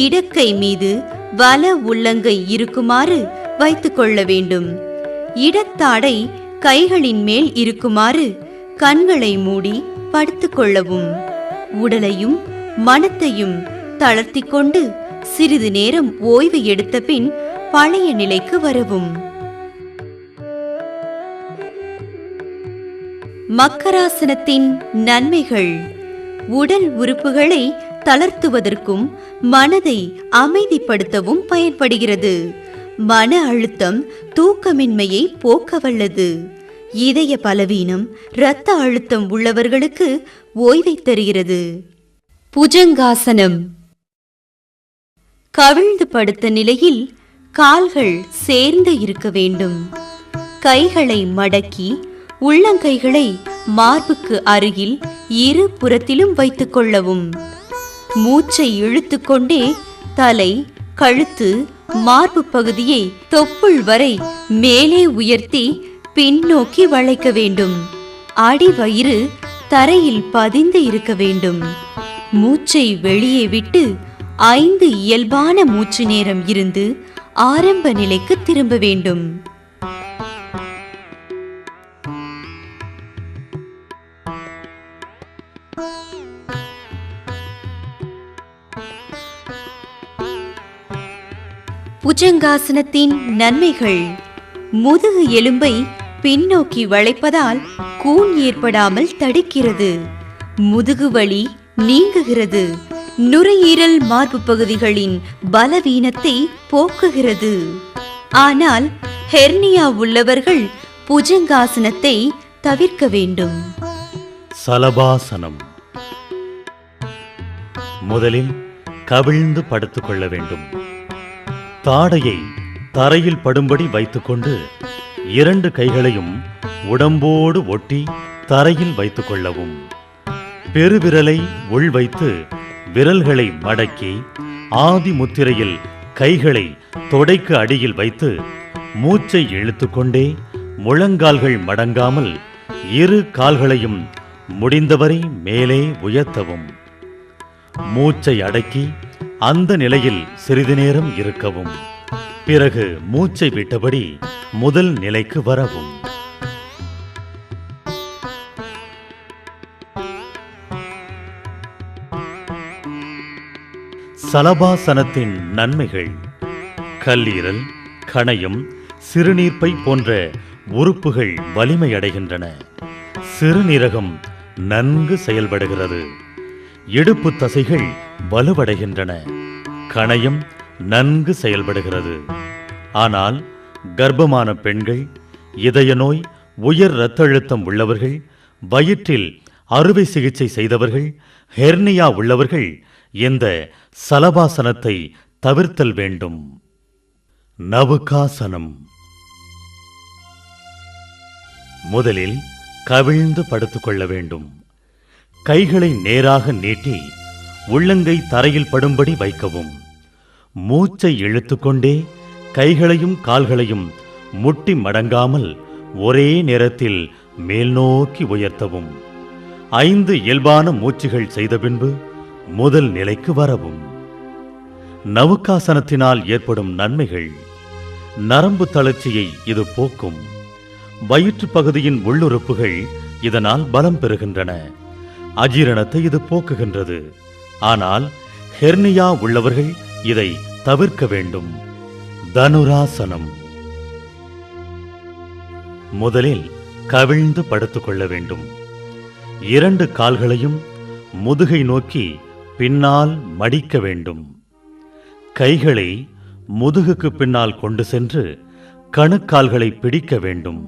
E: இடக்கை மீது வல உள்ளங்கை இருக்குமாறு வைத்துக் கொள்ள வேண்டும். இடத்தாடை கைகளின் மேல் இருக்குமாறு கண்களை மூடி படுத்துக் கொள்ளவும். உடலையும் மனத்தையும் தளர்த்திக் கொண்டு சிறிது நேரம் ஓய்வு எடுத்த பின் பழைய நிலைக்கு வரவும். மக்கராசனத்தின் நன்மைகள்: உடல் உறுப்புகளை தளர்த்துவதற்கும் மனதை அமைதிப்படுத்தவும் பயன்படுகிறது. மன அழுத்தம், தூக்கமின்மையை போக்க வல்லது. இதய பலவீனம், இரத்த அழுத்தம் உள்ளவர்களுக்கு ஓய்வை தருகிறது. புஜங்காசனம்: கவிழ்ந்து படுத்த நிலையில் கால்கள் சேர்ந்து இருக்க வேண்டும். கைகளை மடக்கி உள்ளங்கைகளை மார்புக்கு அருகில் இரு புறத்திலும் வைத்துக் கொள்ளவும். மூச்சை இழுத்துக்கொண்டே தலை, கழுத்து, மார்பு பகுதியை தொப்புள் வரை மேலே உயர்த்தி பின்னோக்கி வளைக்க வேண்டும். அடிவயிறு தரையில் பதிந்து இருக்க வேண்டும். மூச்சை வெளியே விட்டு 5 இயல்பான மூச்சு நேரம் இருந்து ஆரம்ப நிலைக்கு திரும்ப வேண்டும். புஜங்காசனத்தின் நன்மைகள்: முதுகு எலும்பை பின்னோக்கி வளைப்பதால் கூன் ஏற்படாமல் தடுக்கிறது. முதுகு வலி நீங்குகிறது. நுரையீரல் மார்பு பகுதிகளின் பலவீனத்தை போக்குகிறது. ஆனால் ஹெர்னியா உள்ளவர்கள் புஜங்காசனத்தை தவிர்க்க வேண்டும்.
D: சலபாசனம். முதலில் கவிழ்ந்து படுத்துக் கொள்ள வேண்டும். தாடையை தரையில் படும்படி வைத்துக்கொண்டு 2 கைகளையும் உடம்போடு ஒட்டி தரையில் வைத்துக் கொள்ளவும். பெருவிரலை உள் வைத்து விரல்களை மடக்கி ஆதி முத்திரையில் கைகளை தொடைக்கு அடியில் வைத்து மூச்சை இழுத்துக்கொண்டே முழங்கால்கள் மடங்காமல் 2 கால்களையும் முடிந்தவரை மேலே உயர்த்தவும். மூச்சை அடக்கி அந்த நிலையில் சிறிது நேரம் இருக்கவும். பிறகு மூச்சை விட்டபடி முதல் நிலைக்கு வரவும். சலபாசனத்தின் நன்மைகள்: கல்லீரல், கணையம், சிறுநீர்ப்பை போன்ற உறுப்புகள் வலிமையடைகின்றன. சிறுநீரகம் நன்கு செயல்படுகிறது. இடுப்பு தசைகள் வலுவடைகின்றன. கணையம் நன்கு செயல்படுகிறது. ஆனால் கர்ப்பமான பெண்கள், இதய நோய், உயர் இரத்த அழுத்தம் உள்ளவர்கள், வயிற்றில் அறுவை சிகிச்சை செய்தவர்கள், ஹெர்னியா உள்ளவர்கள் இந்த சலபாசனத்தை தவிர்த்தல் வேண்டும். நவுகாசனம். முதலில் கவிழ்ந்து படுத்துக் கொள்ள வேண்டும். கைகளை நேராக நீட்டி உள்ளங்கை தரையில் படும்படி வைக்கவும். மூச்சை இழுத்துக்கொண்டே கைகளையும் கால்களையும் முட்டி மடங்காமல் ஒரே நேரத்தில் மேல் நோக்கி உயர்த்தவும். 5 இயல்பான மூச்சுகள் செய்த பின்பு முதல் நிலைக்கு வரவும். நவுகாசனத்தினால் ஏற்படும் நன்மைகள்: நரம்பு தளர்ச்சியை இது போக்கும். வயிற்று பகுதியின் உள்ளுறுப்புகள் இதனால் பலம் பெறுகின்றன. அஜீரணத்தை இது போக்குகின்றது. ஆனால் ஹெர்னியா உள்ளவர்கள் இதை தவிர்க்க வேண்டும். தனுராசனம். முதலில் கவிழ்ந்து படுத்துக் கொள்ள வேண்டும். 2 கால்களையும் முதுகை நோக்கி பின்னால் மடிக்க வேண்டும். கைகளை முதுகுக்கு பின்னால் கொண்டு சென்று கணுக்கால்களை பிடிக்க வேண்டும்.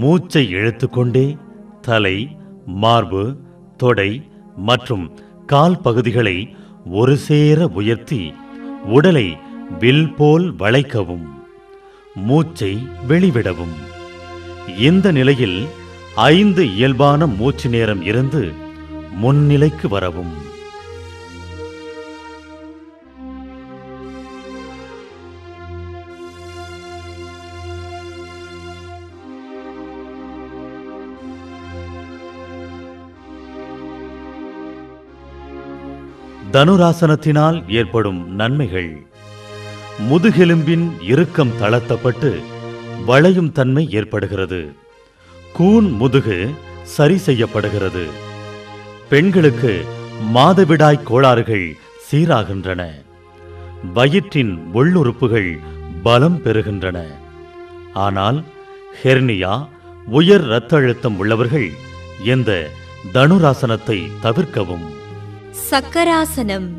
D: மூச்சை இழுத்துக்கொண்டே தலை, மார்பு, தொடை மற்றும் கால் பகுதிகளை ஒரு சேர உயர்த்தி உடலை வில் போல் வளைக்கவும். மூச்சை வெளிவிடவும். இந்த நிலையில் 5 இயல்பான மூச்சு நேரம் இருந்து முன்னிலைக்கு வரவும். தனுராசனத்தினால் ஏற்படும் நன்மைகள்: முதுகெலும்பின் இறுக்கம் தளர்த்தப்பட்டு வளையும் தன்மை ஏற்படுகிறது. கூன் முதுகு சரி செய்யப்படுகிறது. பெண்களுக்கு மாதவிடாய் கோளாறுகள் சீராகின்றன. வயிற்றின் உள்ளுறுப்புகள் பலம் பெறுகின்றன. ஆனால் ஹெர்னியா, உயர் இரத்த அழுத்தம் உள்ளவர்கள் இந்த தனுராசனத்தை தவிர்க்கவும்.
E: சக்கராசனம்.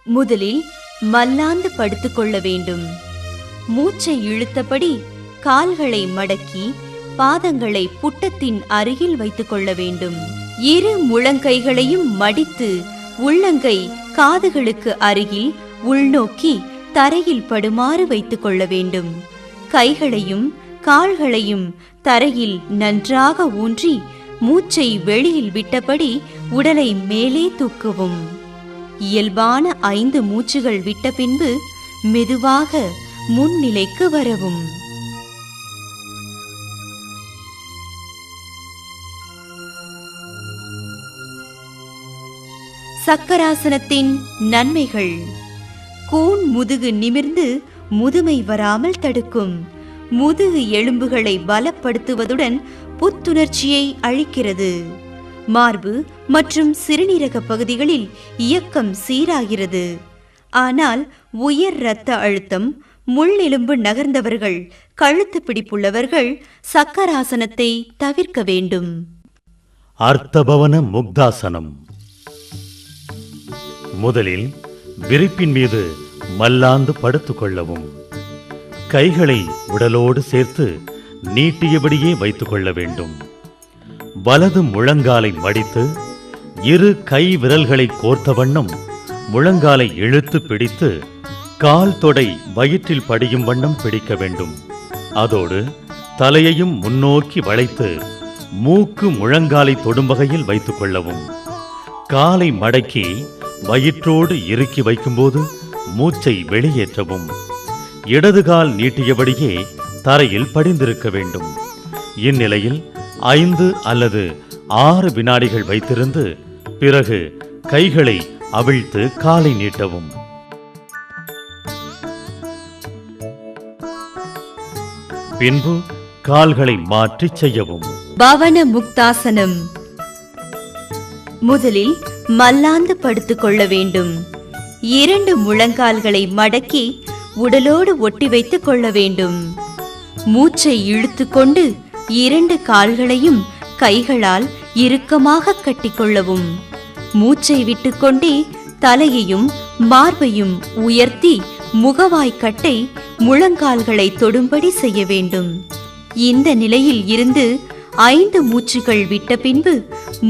E: முதலில் மல்லாந்து படுத்துக்கொள்ள வேண்டும். மூச்சை இழுத்தபடி கால்களை மடக்கி பாதங்களை புட்டத்தின் அருகில் வைத்துக் கொள்ள வேண்டும். இரு முழங்கைகளையும் மடித்து உள்ளங்கை காதுகளுக்கு அருகில் உள்நோக்கி தரையில் படுமாறு வைத்துக் கொள்ள வேண்டும். கைகளையும் கால்களையும் தரையில் நன்றாக ஊன்றி மூச்சை வெளியில் விட்டபடி உடலை மேலே தூக்கவும். இயல்பான 5 மூச்சுகள் விட்ட பின்பு மெதுவாக முன்னிலைக்கு வரவும். சக்கராசனத்தின் நன்மைகள். கூன் முதுகு நிமிர்ந்து முதுமை வராமல் தடுக்கும். முதுகு எலும்புகளை பலப்படுத்துவதுடன் புத்துணர்ச்சியை அளிக்கிறது. மார்பு மற்றும் சிறுநீரக பகுதிகளில் இயக்கம் சீராகிறது. ஆனால் உயர் இரத்த அழுத்தம், முள்ளெலும்பு நகர்ந்தவர்கள், கழுத்து பிடிப்புள்ளவர்கள் சக்கராசனத்தை தவிர்க்க வேண்டும்.
D: அர்த்தபவன முக்தாசனம். முதலில் விரிப்பின் மீது மல்லாந்து படுத்துக் கொள்ளவும். கைகளை உடலோடு சேர்த்து நீட்டியபடியே வைத்துக் கொள்ள வேண்டும். வலது முழங்காலை மடித்து இரு கை விரல்களை கோர்த்த வண்ணம் முழங்காலை இழுத்து பிடித்து கால் தொடை வயிற்றில் படியும் வண்ணம் பிடிக்க வேண்டும். அதோடு தலையையும் முன்னோக்கி வளைத்து மூக்கு முழங்காலை தொடும் வகையில் வைத்துக் கொள்ளவும். காலை மடக்கி வயிற்றோடு இறுக்கி வைக்கும்போது மூச்சை வெளியேற்றவும். இடது கால் நீட்டியபடியே தரையில் படிந்திருக்க வேண்டும். இந்நிலையில் 5 அல்லது 6 வினாடிகள் வைத்திருந்து பிறகு கைகளை அவிழ்த்து காலை நீட்டவும். பின்பு கால்களை மாற்றி செய்யவும்.
E: பவன முக்தாசனம். முதலில் மல்லாந்து படுத்துக் கொள்ள வேண்டும். 2 முழங்கால்களை மடக்கி உடலோடு ஒட்டி வைத்துக் கொள்ள வேண்டும். மூச்சை இழுத்துக்கொண்டு 2 கால்களையும் கைகளால் இறுக்கமாக கட்டிக்கொள்ளவும். மூச்சை விட்டுக்கொண்டே தலையையும் மார்பையும் உயர்த்தி முகவாய்க்கட்டை முழங்கால்களை தொடும்படி செய்ய வேண்டும். இந்த நிலையில் இருந்து 5 மூச்சுகள் விட்ட பின்பு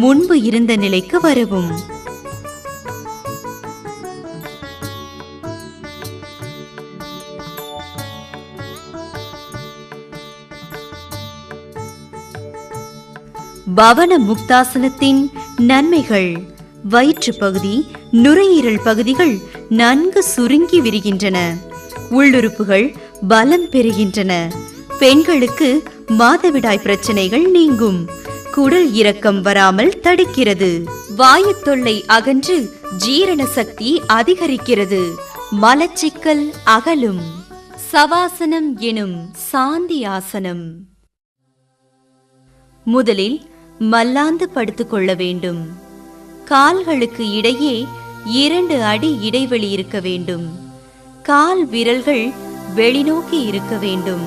E: முன்பு இருந்த நிலைக்கு வரவும். பவன முக்தாசனத்தின் நன்மைகள். வயிற்று பகுதி, நுரையீரல் பகுதிகள் நன்கு சுருங்கி விரிகின்றன. உள்ளுறுப்புகள் பலம் பெறுகின்றன. பெண்களுக்கு மாதவிடாய் பிரச்சனைகள் நீங்கும். குடல் இறக்கம் வராமல் தடுக்கிறது. வாயு தொல்லை அகன்று ஜீரண சக்தி அதிகரிக்கிறது. மலச்சிக்கல் அகலும். சவாசனம் எனும் சாந்தி ஆசனம். முதலில் மல்லாந்து படுத்துக் கொள்ள வேண்டும். கால்களுக்கு இடையே 2 அடி இடைவெளி இருக்க வேண்டும். கால் விரல்கள் வெளிநோக்கி இருக்க வேண்டும்.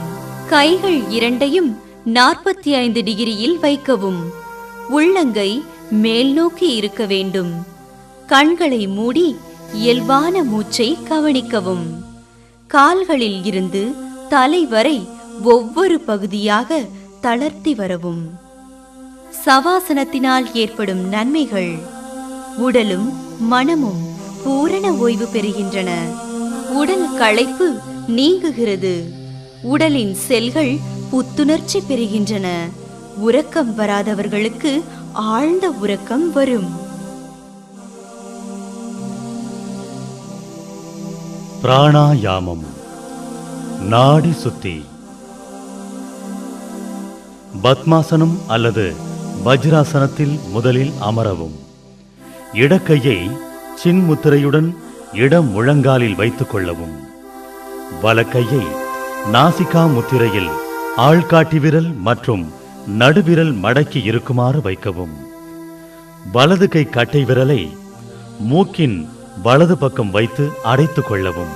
E: கைகள் இரண்டையும் 45 டிகிரியில் வைக்கவும். உள்ளங்கை மேல் நோக்கி இருக்க வேண்டும். கண்களை மூடி இயல்பான மூச்சை கவனிக்கவும். கால்களில் இருந்து தலை வரை ஒவ்வொரு பகுதியாக தளர்த்தி வரவும். சவாசனத்தினால் ஏற்படும் நன்மைகள். உடலும் மனமும் பூரண ஓய்வு பெறுகின்றன. உடல் களைப்பு நீங்குகிறது. உடலின் செல்கள் புத்துணர்ச்சி பெறுகின்றன. உறக்கம் வராதவர்களுக்கு ஆழ்ந்த உறக்கம் வரும்.
D: பிராணாயாமம். நாடி சுத்தி. பத்மாசனம் அல்லது வஜ்ராசனத்தில் முதலில் அமரவும். இடக்கையை சின்முத்திரையுடன் இடம் முழங்காலில் வைத்துக் கொள்ளவும். வலக்கையை நாசிகா முத்திரையில் ஆள்காட்டி விரல் மற்றும் நடுவிரல் மடக்கி இருக்குமாறு வைக்கவும். வலது கை கட்டை விரலை மூக்கின் வலது பக்கம் வைத்து அடைத்துக் கொள்ளவும்.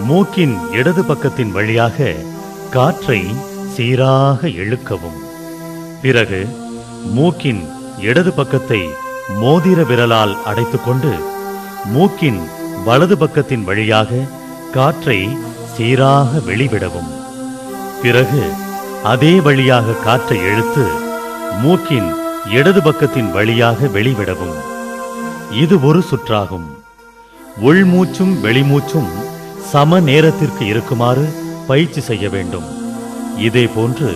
D: மூக்கின் இடது பக்கத்தின் வழியாக காற்றை சீராக இழுக்கவும். பிறகு மூக்கின் இடது பக்கத்தை மோதிர விரலால் அடைத்துக்கொண்டு மூக்கின் வலது பக்கத்தின் வழியாக காற்றை சீராக வெளிவிடவும். பிறகு அதே வழியாக காற்றை இழுத்து மூக்கின் இடது பக்கத்தின் வழியாக வெளிவிடவும். இது ஒரு சுற்றாகும். உள்மூச்சும் வெளிமூச்சும் சம நேரத்திற்கு இருக்குமாறு பயிற்சி செய்ய வேண்டும். இதே போன்று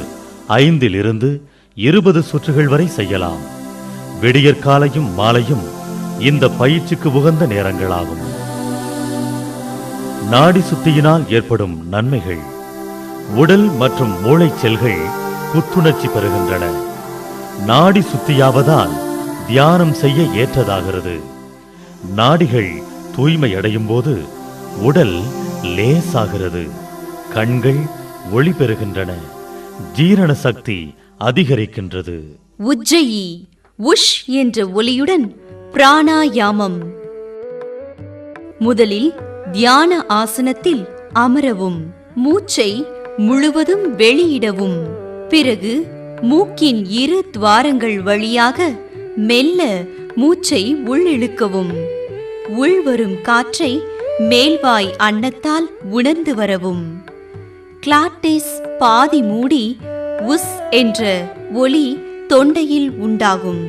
D: 5 to 20 சுற்றுகள் வரை செய்யலாம். விடியற்காலையும் மாலையும் இந்த பயிற்சிக்கு உகந்த நேரங்களாகும். நாடி சுத்தியினால் ஏற்படும் நன்மைகள். உடல் மற்றும் மூளை செல்கள் புத்துணர்ச்சி பெறுகின்றன. நாடி சுத்தியாவதால் தியானம் செய்ய ஏற்றதாகிறது. நாடிகள் தூய்மையடையும் போது உடல் லேசாகிறது. கண்கள் ஒளி பெறுகின்றன. ஜீரண சக்தி அதிகரிக்கின்றது.
E: உஜ்ஜயி உஷ் என்ற ஒலியுடன் பிராணாயாமம். முதலில் தியான ஆசனத்தில் அமரவும். மூச்சை முழுவதும் வெளியிடவும். பிறகு மூக்கின் 2 துவாரங்கள் வழியாக மெல்ல மூச்சை உள்ளிழுக்கவும். உள்வரும் காற்றை மேல்வாய் அன்னத்தால் உணர்ந்து வரவும். கிளாட்டிஸ் பாதி மூடி உஸ் என்ற ஒலி தொண்டையில் உண்டாகும்.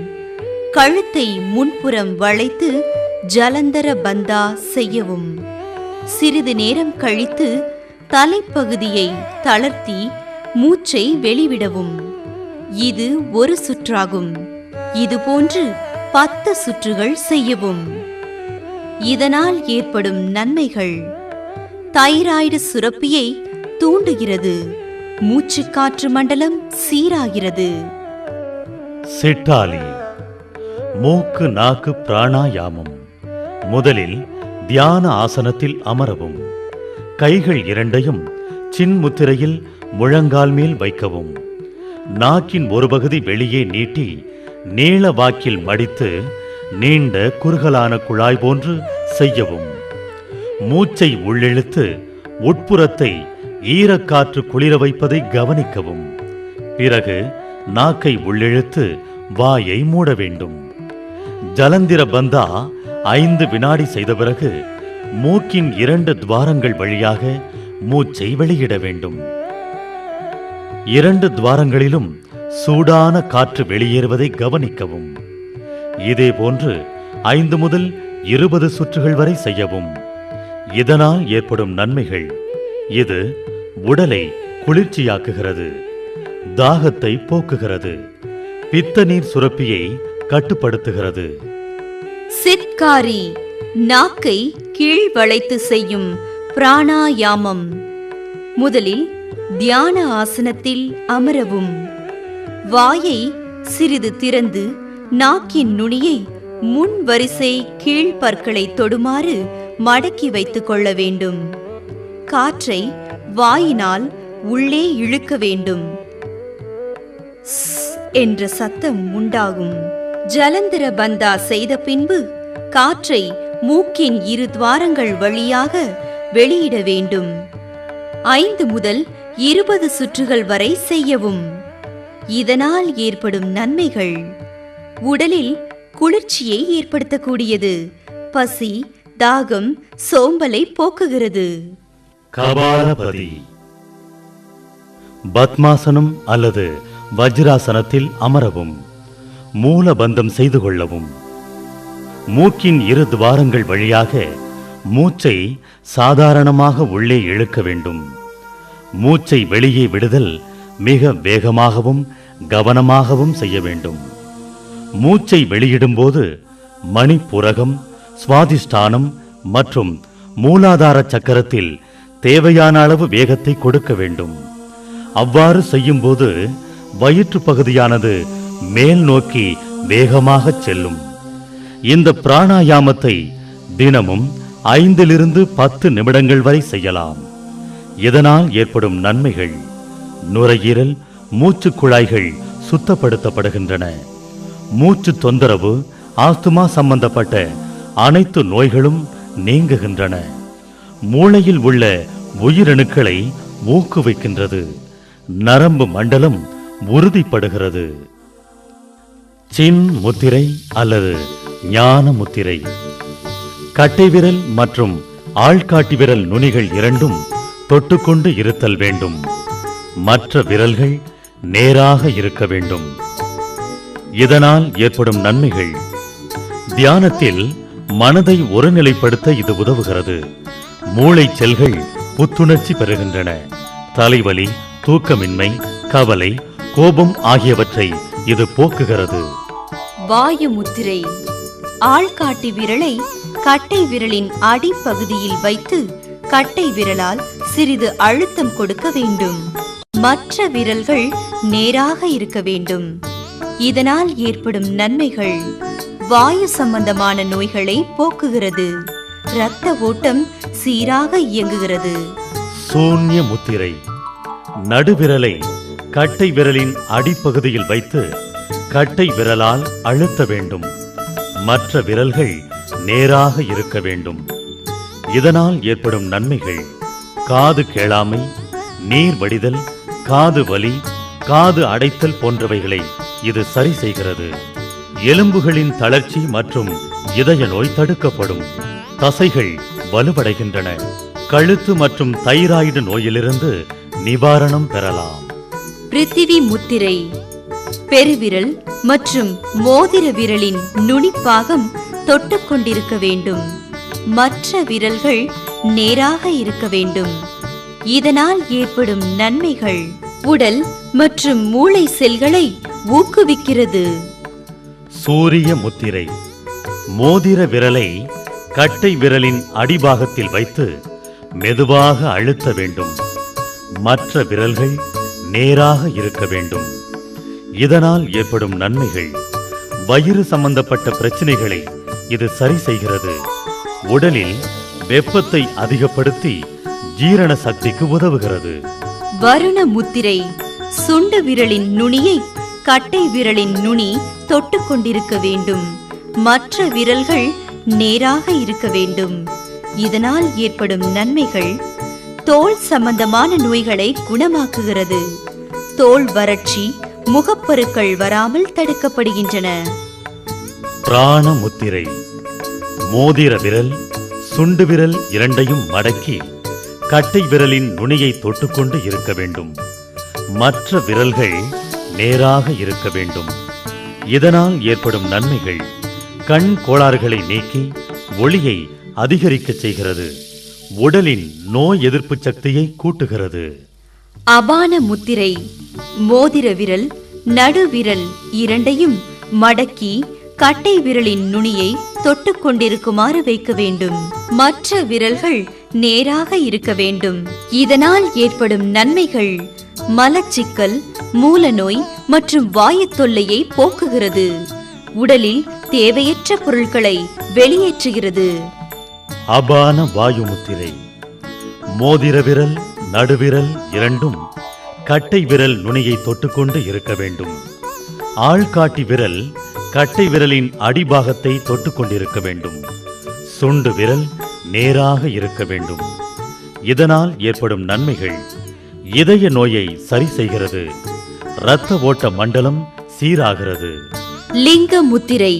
E: கழுத்தை முன்புறம் வளைத்து ஜலந்தர பந்தா செய்யவும். சிறிது நேரம் கழித்து தலைப்பகுதியை தளர்த்தி மூச்சை வெளிவிடவும். இது ஒரு சுற்றாகும். இதுபோன்று 10 சுற்றுகள் செய்யவும். இதனால் ஏற்படும் நன்மைகள்: தைராய்டு சுரப்பியை தூண்டுகிறது. மூச்சுக்காற்று மண்டலம் சீராகிறது.
D: சிட்டாலி மூக்கு நாக்கு பிராணாயாமம். முதலில் தியான ஆசனத்தில் அமரவும். கைகள் இரண்டையும் சின்முத்திரையில் முழங்கால் மேல் வைக்கவும். நாக்கின் ஒரு பகுதி வெளியே நீட்டி நீள வாக்கில் மடித்து நீண்ட குறுகலான குழாய் போன்று செய்யவும். மூச்சை உள்ளிழுத்து உட்புறத்தை ஈரக்காற்று குளிர வைப்பதை கவனிக்கவும். பிறகு நாக்கை உள்ளிழுத்து வாயை மூட வேண்டும். ஜலந்திர பந்தா 5 வினாடி செய்த பிறகு மூக்கின் 2 துவாரங்கள் வழியாக மூச்சை வெளியிட வேண்டும். 2 துவாரங்களிலும் சூடான காற்று வெளியேறுவதை கவனிக்கவும். இதே போன்று 5 முதல் 20 சுற்றுகள் வரை செய்யவும். இதனால் ஏற்படும் நன்மைகள்: இது உடலை குளிர்ச்சியாக்குகிறது, தாகத்தை போக்குகிறது, பித்த நீர் சுரப்பியை கட்டுப்படுத்துகிறது.
E: சித்காரி நாக்கை கீழ் வளைத்து செய்யும் பிராணாயாமம். முதலில் தியான ஆசனத்தில் அமரவும். வாயை சிறிது திறந்து நாக்கின் நுனியை முன் வரிசை கீழ் பற்களை தொடுமாறு மடக்கி வைத்துக் கொள்ள வேண்டும். காற்றை வாயினால் உள்ளே இழுக்க வேண்டும். என்ற சத்தம் உண்டாகும். ஜலந்திர பந்தா செய்த பின்பு காற்றை மூக்கின் 2 துவாரங்கள் வழியாக வெளியிட வேண்டும். 5 முதல் 20 சுற்றுகள் வரை செய்யவும். இதனால் ஏற்படும் நன்மைகள்: உடலில் குளிர்ச்சியை ஏற்படுத்தக்கூடியது, பசி, தாகம், சோம்பலை போக்குகிறது.
D: கபாலபதி பத்மாசனம் அல்லது வஜ்ராசனத்தில் அமரவும். மூலபந்தம் செய்து கொள்ளவும். மூக்கின் 2 துவாரங்கள் வழியாக மூச்சை சாதாரணமாக உள்ளே இழுக்க வேண்டும். மூச்சை வெளியே விடுதல் மிக வேகமாகவும் கவனமாகவும் செய்ய வேண்டும். மூச்சை வெளியிடும்போது மணிப்புரகம், சுவாதிஷ்டானம் மற்றும் மூலாதார சக்கரத்தில் தேவையான அளவு வேகத்தை கொடுக்க வேண்டும். அவ்வாறு செய்யும்போது வயிற்று பகுதியானது மேல் நோக்கி வேகமாக செல்லும். இந்த பிராணாயாமத்தை தினமும் 5 to 10 நிமிடங்கள் வரை செய்யலாம். இதனால் ஏற்படும் நன்மைகள்: நுரையீரல், மூச்சு குழாய்கள் சுத்தப்படுத்தப்படுகின்றன. மூச்சு தொந்தரவு, ஆஸ்துமா சம்பந்தப்பட்ட அனைத்து நோய்களும் நீங்குகின்றன. மூளையில் உள்ள உயிரணுக்களை ஊக்குவிக்கின்றது. நரம்பு மண்டலம் உறுதிப்படுகிறது. சின் முத்திரை அல்லது ஞான முத்திரை. கட்டை விரல் மற்றும் ஆள்காட்டி விரல் நுனிகள் இரண்டும் தொட்டுக்கொண்டு இருத்தல் வேண்டும். மற்ற விரல்கள் நேராக இருக்க வேண்டும். இதனால் ஏற்படும் நன்மைகள். தியானத்தில் மனதை ஒருநிலைப்படுத்த இது உதவுகிறது. மூளை செல்கள் புத்துணர்ச்சி பெறுகின்றன. தலைவலி, தூக்கமின்மை, கவலை, கோபம் ஆகியவற்றை இது போக்குகிறது.
E: வாயு முத்திரை. ஆள்காட்டி விரலை கட்டை விரலின் அடிப்பகுதியில் வைத்து கட்டை விரலால் சிறிது அழுத்தம் கொடுக்க வேண்டும். மற்ற விரல்கள் நேராக இருக்க வேண்டும். இதனால் ஏற்படும் நன்மைகள். வாயு சம்பந்தமான நோய்களை போக்குகிறது. இரத்த ஓட்டம் சீராக இயங்குகிறது.
D: சூன்ய முத்திரை. நடுவிரலை கட்டை விரலின் அடிப்பகுதியில் வைத்து கட்டை விரலால் அழுத்த வேண்டும். மற்ற விரல்கள் நேராக இருக்க வேண்டும். இதனால் ஏற்படும் நன்மைகள். காது கேளாமை, நீர் வடிதல், காது வலி, காது அடைத்தல் போன்றவைகளை இது சரி செய்கிறது. எலும்புகளின் தளர்ச்சி மற்றும் இதய நோய் தடுக்கப்படும். தசைகள் வலுவடைகின்றன. கழுத்து மற்றும் தைராய்டு நோயிலிருந்து நிவாரணம் பெறலாம்.
E: பிருத்திவி முத்திரை. பெருவிரல் மற்றும் மோதிர விரலின் நுனிப்பாகம் தொட்டுக்கொண்டிருக்க வேண்டும். மற்ற விரல்கள் நேராக இருக்க வேண்டும். இதனால் ஏற்படும் நன்மைகள். உடல் மற்றும் மூளை செல்களை ஊக்குவிக்கிறது.
D: சூரிய முத்திரை. மோதிர விரலை கட்டை விரலின் அடிபாகத்தில் வைத்து மெதுவாக அழுத்த வேண்டும். மற்ற விரல்கள் நேராக இருக்க வேண்டும். இதனால் ஏற்படும் நன்மைகள். வயிறு சம்பந்தப்பட்ட பிரச்சனைகளை இது சரி செய்கிறது. உடலில் வெப்பத்தை அதிகப்படுத்தி ஜீரண சக்திக்கு உதவுகிறது.
E: வருண முத்திரை. சுண்டு விரலின் நுனியை கட்டை விரலின் நுனி தொட்டுக்கொண்டிருக்க வேண்டும். மற்ற விரல்கள் நேராக இருக்க வேண்டும். இதனால் ஏற்படும் நன்மைகள். தோல் சம்பந்தமான நோய்களை குணமாக்குகிறது. தோல் வறட்சி, முகப்பருக்கள் வராமல் தடுக்கப்படுகின்றன.
D: பிராண முத்திரை. மோதிர விரல், சுண்டு விரல் இரண்டையும் மடக்கி கட்டை விரலின் நுனியை தொட்டுக்கொண்டு இருக்க வேண்டும். மற்ற விரல்கள் நேராக இருக்க வேண்டும். இதனால் ஏற்படும் நன்மைகள். கண் கோளாறுகளை நீக்கி ஒளியை அதிகரிக்க செய்கிறது. உடலின் நோய் எதிர்ப்பு சக்தியை கூட்டுகிறது.
E: அபான முத்திரை. மோதிர விரல், நடுவிரல் இரண்டையும் மடக்கி கட்டை விரலின் நுனியை தொட்டுக்கொண்டிருக்குமாறு வைக்க வேண்டும். மற்ற விரல்கள் நேராக இருக்க வேண்டும். இதனால் ஏற்படும் நன்மைகள். மலச்சிக்கல், மூலநோய் மற்றும் வாயு தொல்லையை போக்குகிறது. உடலில் தேவையற்ற பொருட்களை வெளியேற்றுகிறது.
D: அபான வாயு முத்திரை. மோதிர விரல், நடுவிரல் இரண்டும் கட்டை விரல் நுனியை தொட்டுக்கொண்டு இருக்க வேண்டும். ஆள்காட்டி விரல் கட்டை விரலின் அடிபாகத்தை தொட்டுக்கொண்டிருக்க வேண்டும். சுண்டு விரல் நேராக இருக்க வேண்டும். இதனால் ஏற்படும் நன்மைகள். இதய நோயை சரி செய்கிறது. இரத்த ஓட்ட மண்டலம் சீராகிறது.
E: லிங்க முத்திரை.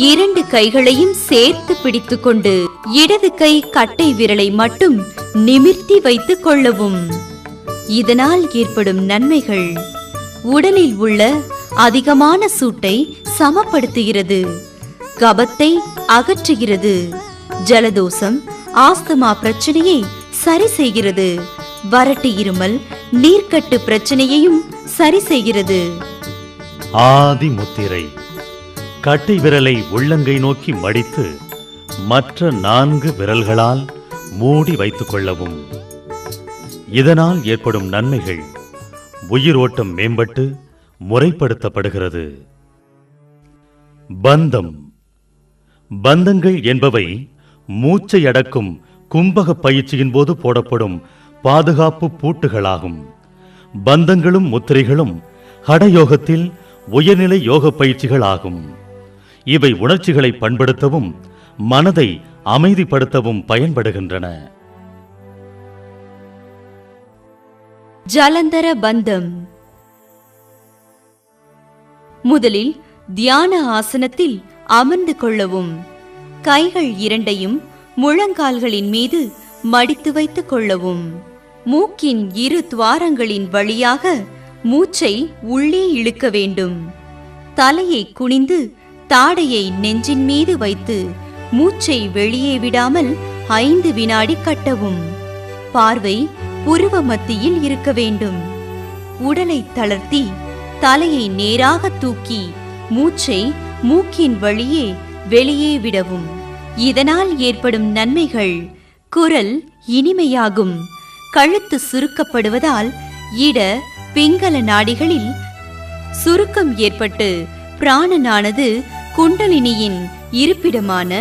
E: இரண்டு கைகளையும் சேர்த்து பிடித்துக்கொண்டு இடது கை கட்டை விரலை மட்டும் நிமிர்த்தி வைத்துக் கொள்ளவும். இதனால் ஏற்படும் நன்மைகள். உடலில் உள்ள அதிகமான சூட்டை சமப்படுத்துகிறது. கபத்தை அகற்றுகிறது. ஜலதோஷம், ஆஸ்துமா பிரச்சனையை சரி செய்கிறது. வறட்டு இருமல், நீர்க்கட்டு பிரச்சனையையும் சரி செய்கிறது.
D: ஆதி முத்திரை. கட்டை விரலை உள்ளங்கை நோக்கி மடித்து மற்ற 4 விரல்களால் மூடி வைத்துக் கொள்ளவும். இதனால் ஏற்படும் நன்மைகள். உயிரோட்டம் மேம்பட்டு முறைப்படுத்தப்படுகிறது. பந்தம். பந்தங்கள் என்பவை மூச்சை அடக்கும் கும்பக பயிற்சியின் போது போடப்படும் பாதுகாப்பு பூட்டுகளாகும். பந்தங்களும் முத்திரைகளும் ஹடயோகத்தில் உயர்நிலை யோக பயிற்சிகள் ஆகும். இவை உணர்ச்சிகளை பண்படுத்தவும் மனதை அமைதிப்படுத்தவும் பயன்படுகின்றன.
E: ஜலந்தர பந்தம். முதலில் தியான ஆசனத்தில் அமர்ந்து கொள்ளவும். கைகள் இரண்டையும் முழங்கால்களின் மீது மடித்து வைத்துக் கொள்ளவும். மூக்கின் இரு துவாரங்களின் வழியாக மூச்சை உள்ளே இழுக்க வேண்டும். தலையை குனிந்து தாடையை நெஞ்சின் மீது வைத்து மூச்சை வெளியே விடாமல் 5 வினாடி கட்டவும். பார்வை புருவ மத்தியில் இருக்க வேண்டும். உடலை தளர்த்தி தலையை நேராக தூக்கி மூச்சை மூக்கின் வழியே வெளியே விடவும். இதனால் ஏற்படும் நன்மைகள்: குரல் இனிமையாகும். கழுத்து சுருக்கப்படுவதால் இட பிங்கள நாடிகளில் சுருக்கம் ஏற்பட்டு பிராணனானது குண்டலினியின் இருப்பிடமான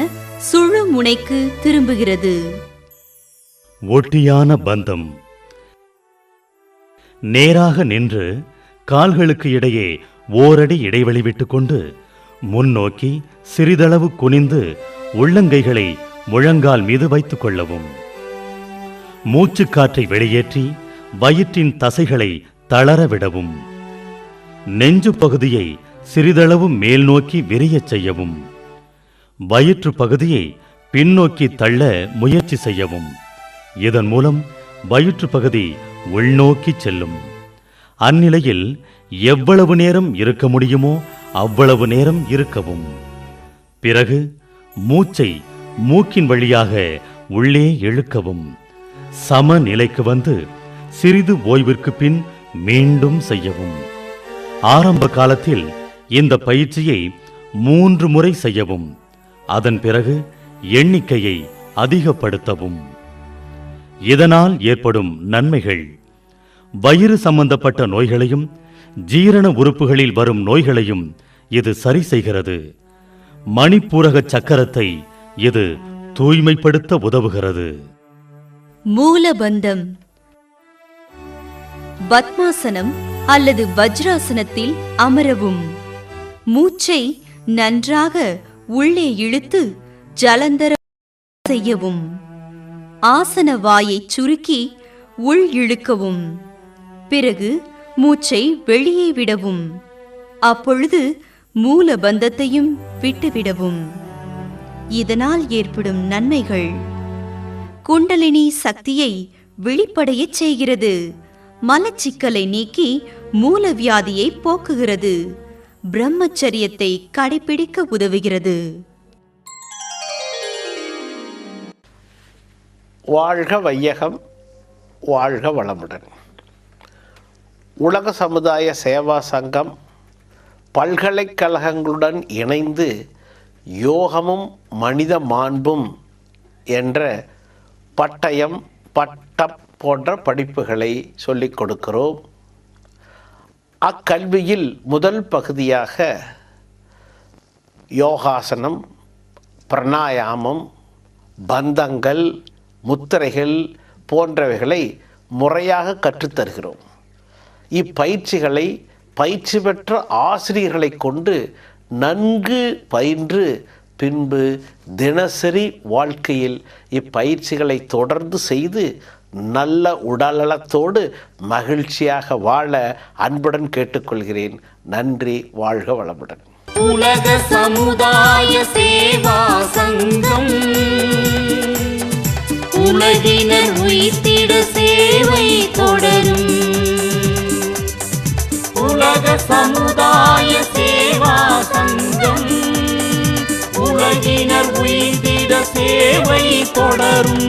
E: சுழு முனைக்கு திரும்புகிறது.
D: ஒட்டியான பந்தம். நேராக நின்று கால்களுக்கு இடையே ஓரடி இடைவெளி விட்டுக்கொண்டு முன்னோக்கி சிறிதளவு குனிந்து உள்ளங்கைகளை முழங்கால் மீது வைத்துக் கொள்ளவும். மூச்சுக்காற்றை வெளியேற்றி வயிற்றின் தசைகளை தளர விடவும். நெஞ்சு பகுதியை சிறிதளவு மேல் நோக்கி விரியச் செய்யவும். வயிற்று பகுதியை பின்னோக்கி தள்ள முயற்சி செய்யவும். இதன் மூலம் வயிற்று பகுதி உள்நோக்கி செல்லும். அந்நிலையில் எவ்வளவு நேரம் இருக்க முடியுமோ அவ்வளவு நேரம் இருக்கவும். பிறகு மூச்சை மூக்கின் வழியாக உள்ளே இழுக்கவும். சமநிலைக்கு வந்து சிறிது ஓய்விற்கு பின் மீண்டும் செய்யவும். ஆரம்ப காலத்தில் இந்த பயிற்சியை 3 முறை செய்யவும். அதன் பிறகு எண்ணிக்கையை அதிகப்படுத்தவும். இதனால் ஏற்படும் நன்மைகள்: வயிறு சம்பந்தப்பட்ட நோய்களையும் ஜீரண உறுப்புகளில் வரும் நோய்களையும் இது சரி செய்கிறது. மணிப்பூரக சக்கரத்தை இது தூய்மைப்படுத்த உதவுகிறது.
E: மூலபந்தம். பத்மாசனம் அல்லது வஜ்ராசனத்தில் அமரவும். மூச்சை நன்றாக உள்ளே இழுத்து ஜலந்தர செய்யவும். ஆசன வாயை சுருக்கி உள் இழுக்கவும். பிறகு மூச்சை வெளியே விடவும். அப்பொழுது மூலபந்தத்தையும் விட்டுவிடவும். இதனால் ஏற்படும் நன்மைகள்: குண்டலினி சக்தியை விழிப்படையச் செய்கிறது. மலச்சிக்கலை நீக்கி மூலவியாதியை போக்குகிறது. பிரம்மச்சரியத்தை கடைபிடிக்க உதவுகிறது.
F: வாழ்க வையகம், வாழ்க வளமுடன். உலக சமுதாய சேவா சங்கம் பல்கலைக்கழகங்களுடன் இணைந்து யோகமும் மனித மாண்பும் என்ற பட்டயம், பட்டம் போன்ற படிப்புகளை சொல்லிக் கொடுக்கிறோம். அக்கல்வியில் முதல் பகுதியாக யோகாசனம், பிராணாயாமம், பந்தங்கள், முத்திரைகள் போன்றவைகளை முறையாக கற்றுத்தருகிறோம். இப்பயிற்சிகளை பயிற்சி பெற்ற ஆசிரியர்களை கொண்டு நன்கு பயின்று பின்பு தினசரி வாழ்க்கையில் இப்பயிற்சிகளை தொடர்ந்து செய்து நல்ல உடல்நலத்தோடு மகிழ்ச்சியாக வாழ அன்புடன் கேட்டுக்கொள்கிறேன். நன்றி. வாழ்க வளமுடன்.
C: உலக சமுதாய சேவா சங்கம் உலகினர் உய்த்திட சேவை தொடரும்.
B: உலக சமுதாய சேவா சங்கம் உலகினர் உய்த்திட சேவை தொடரும்.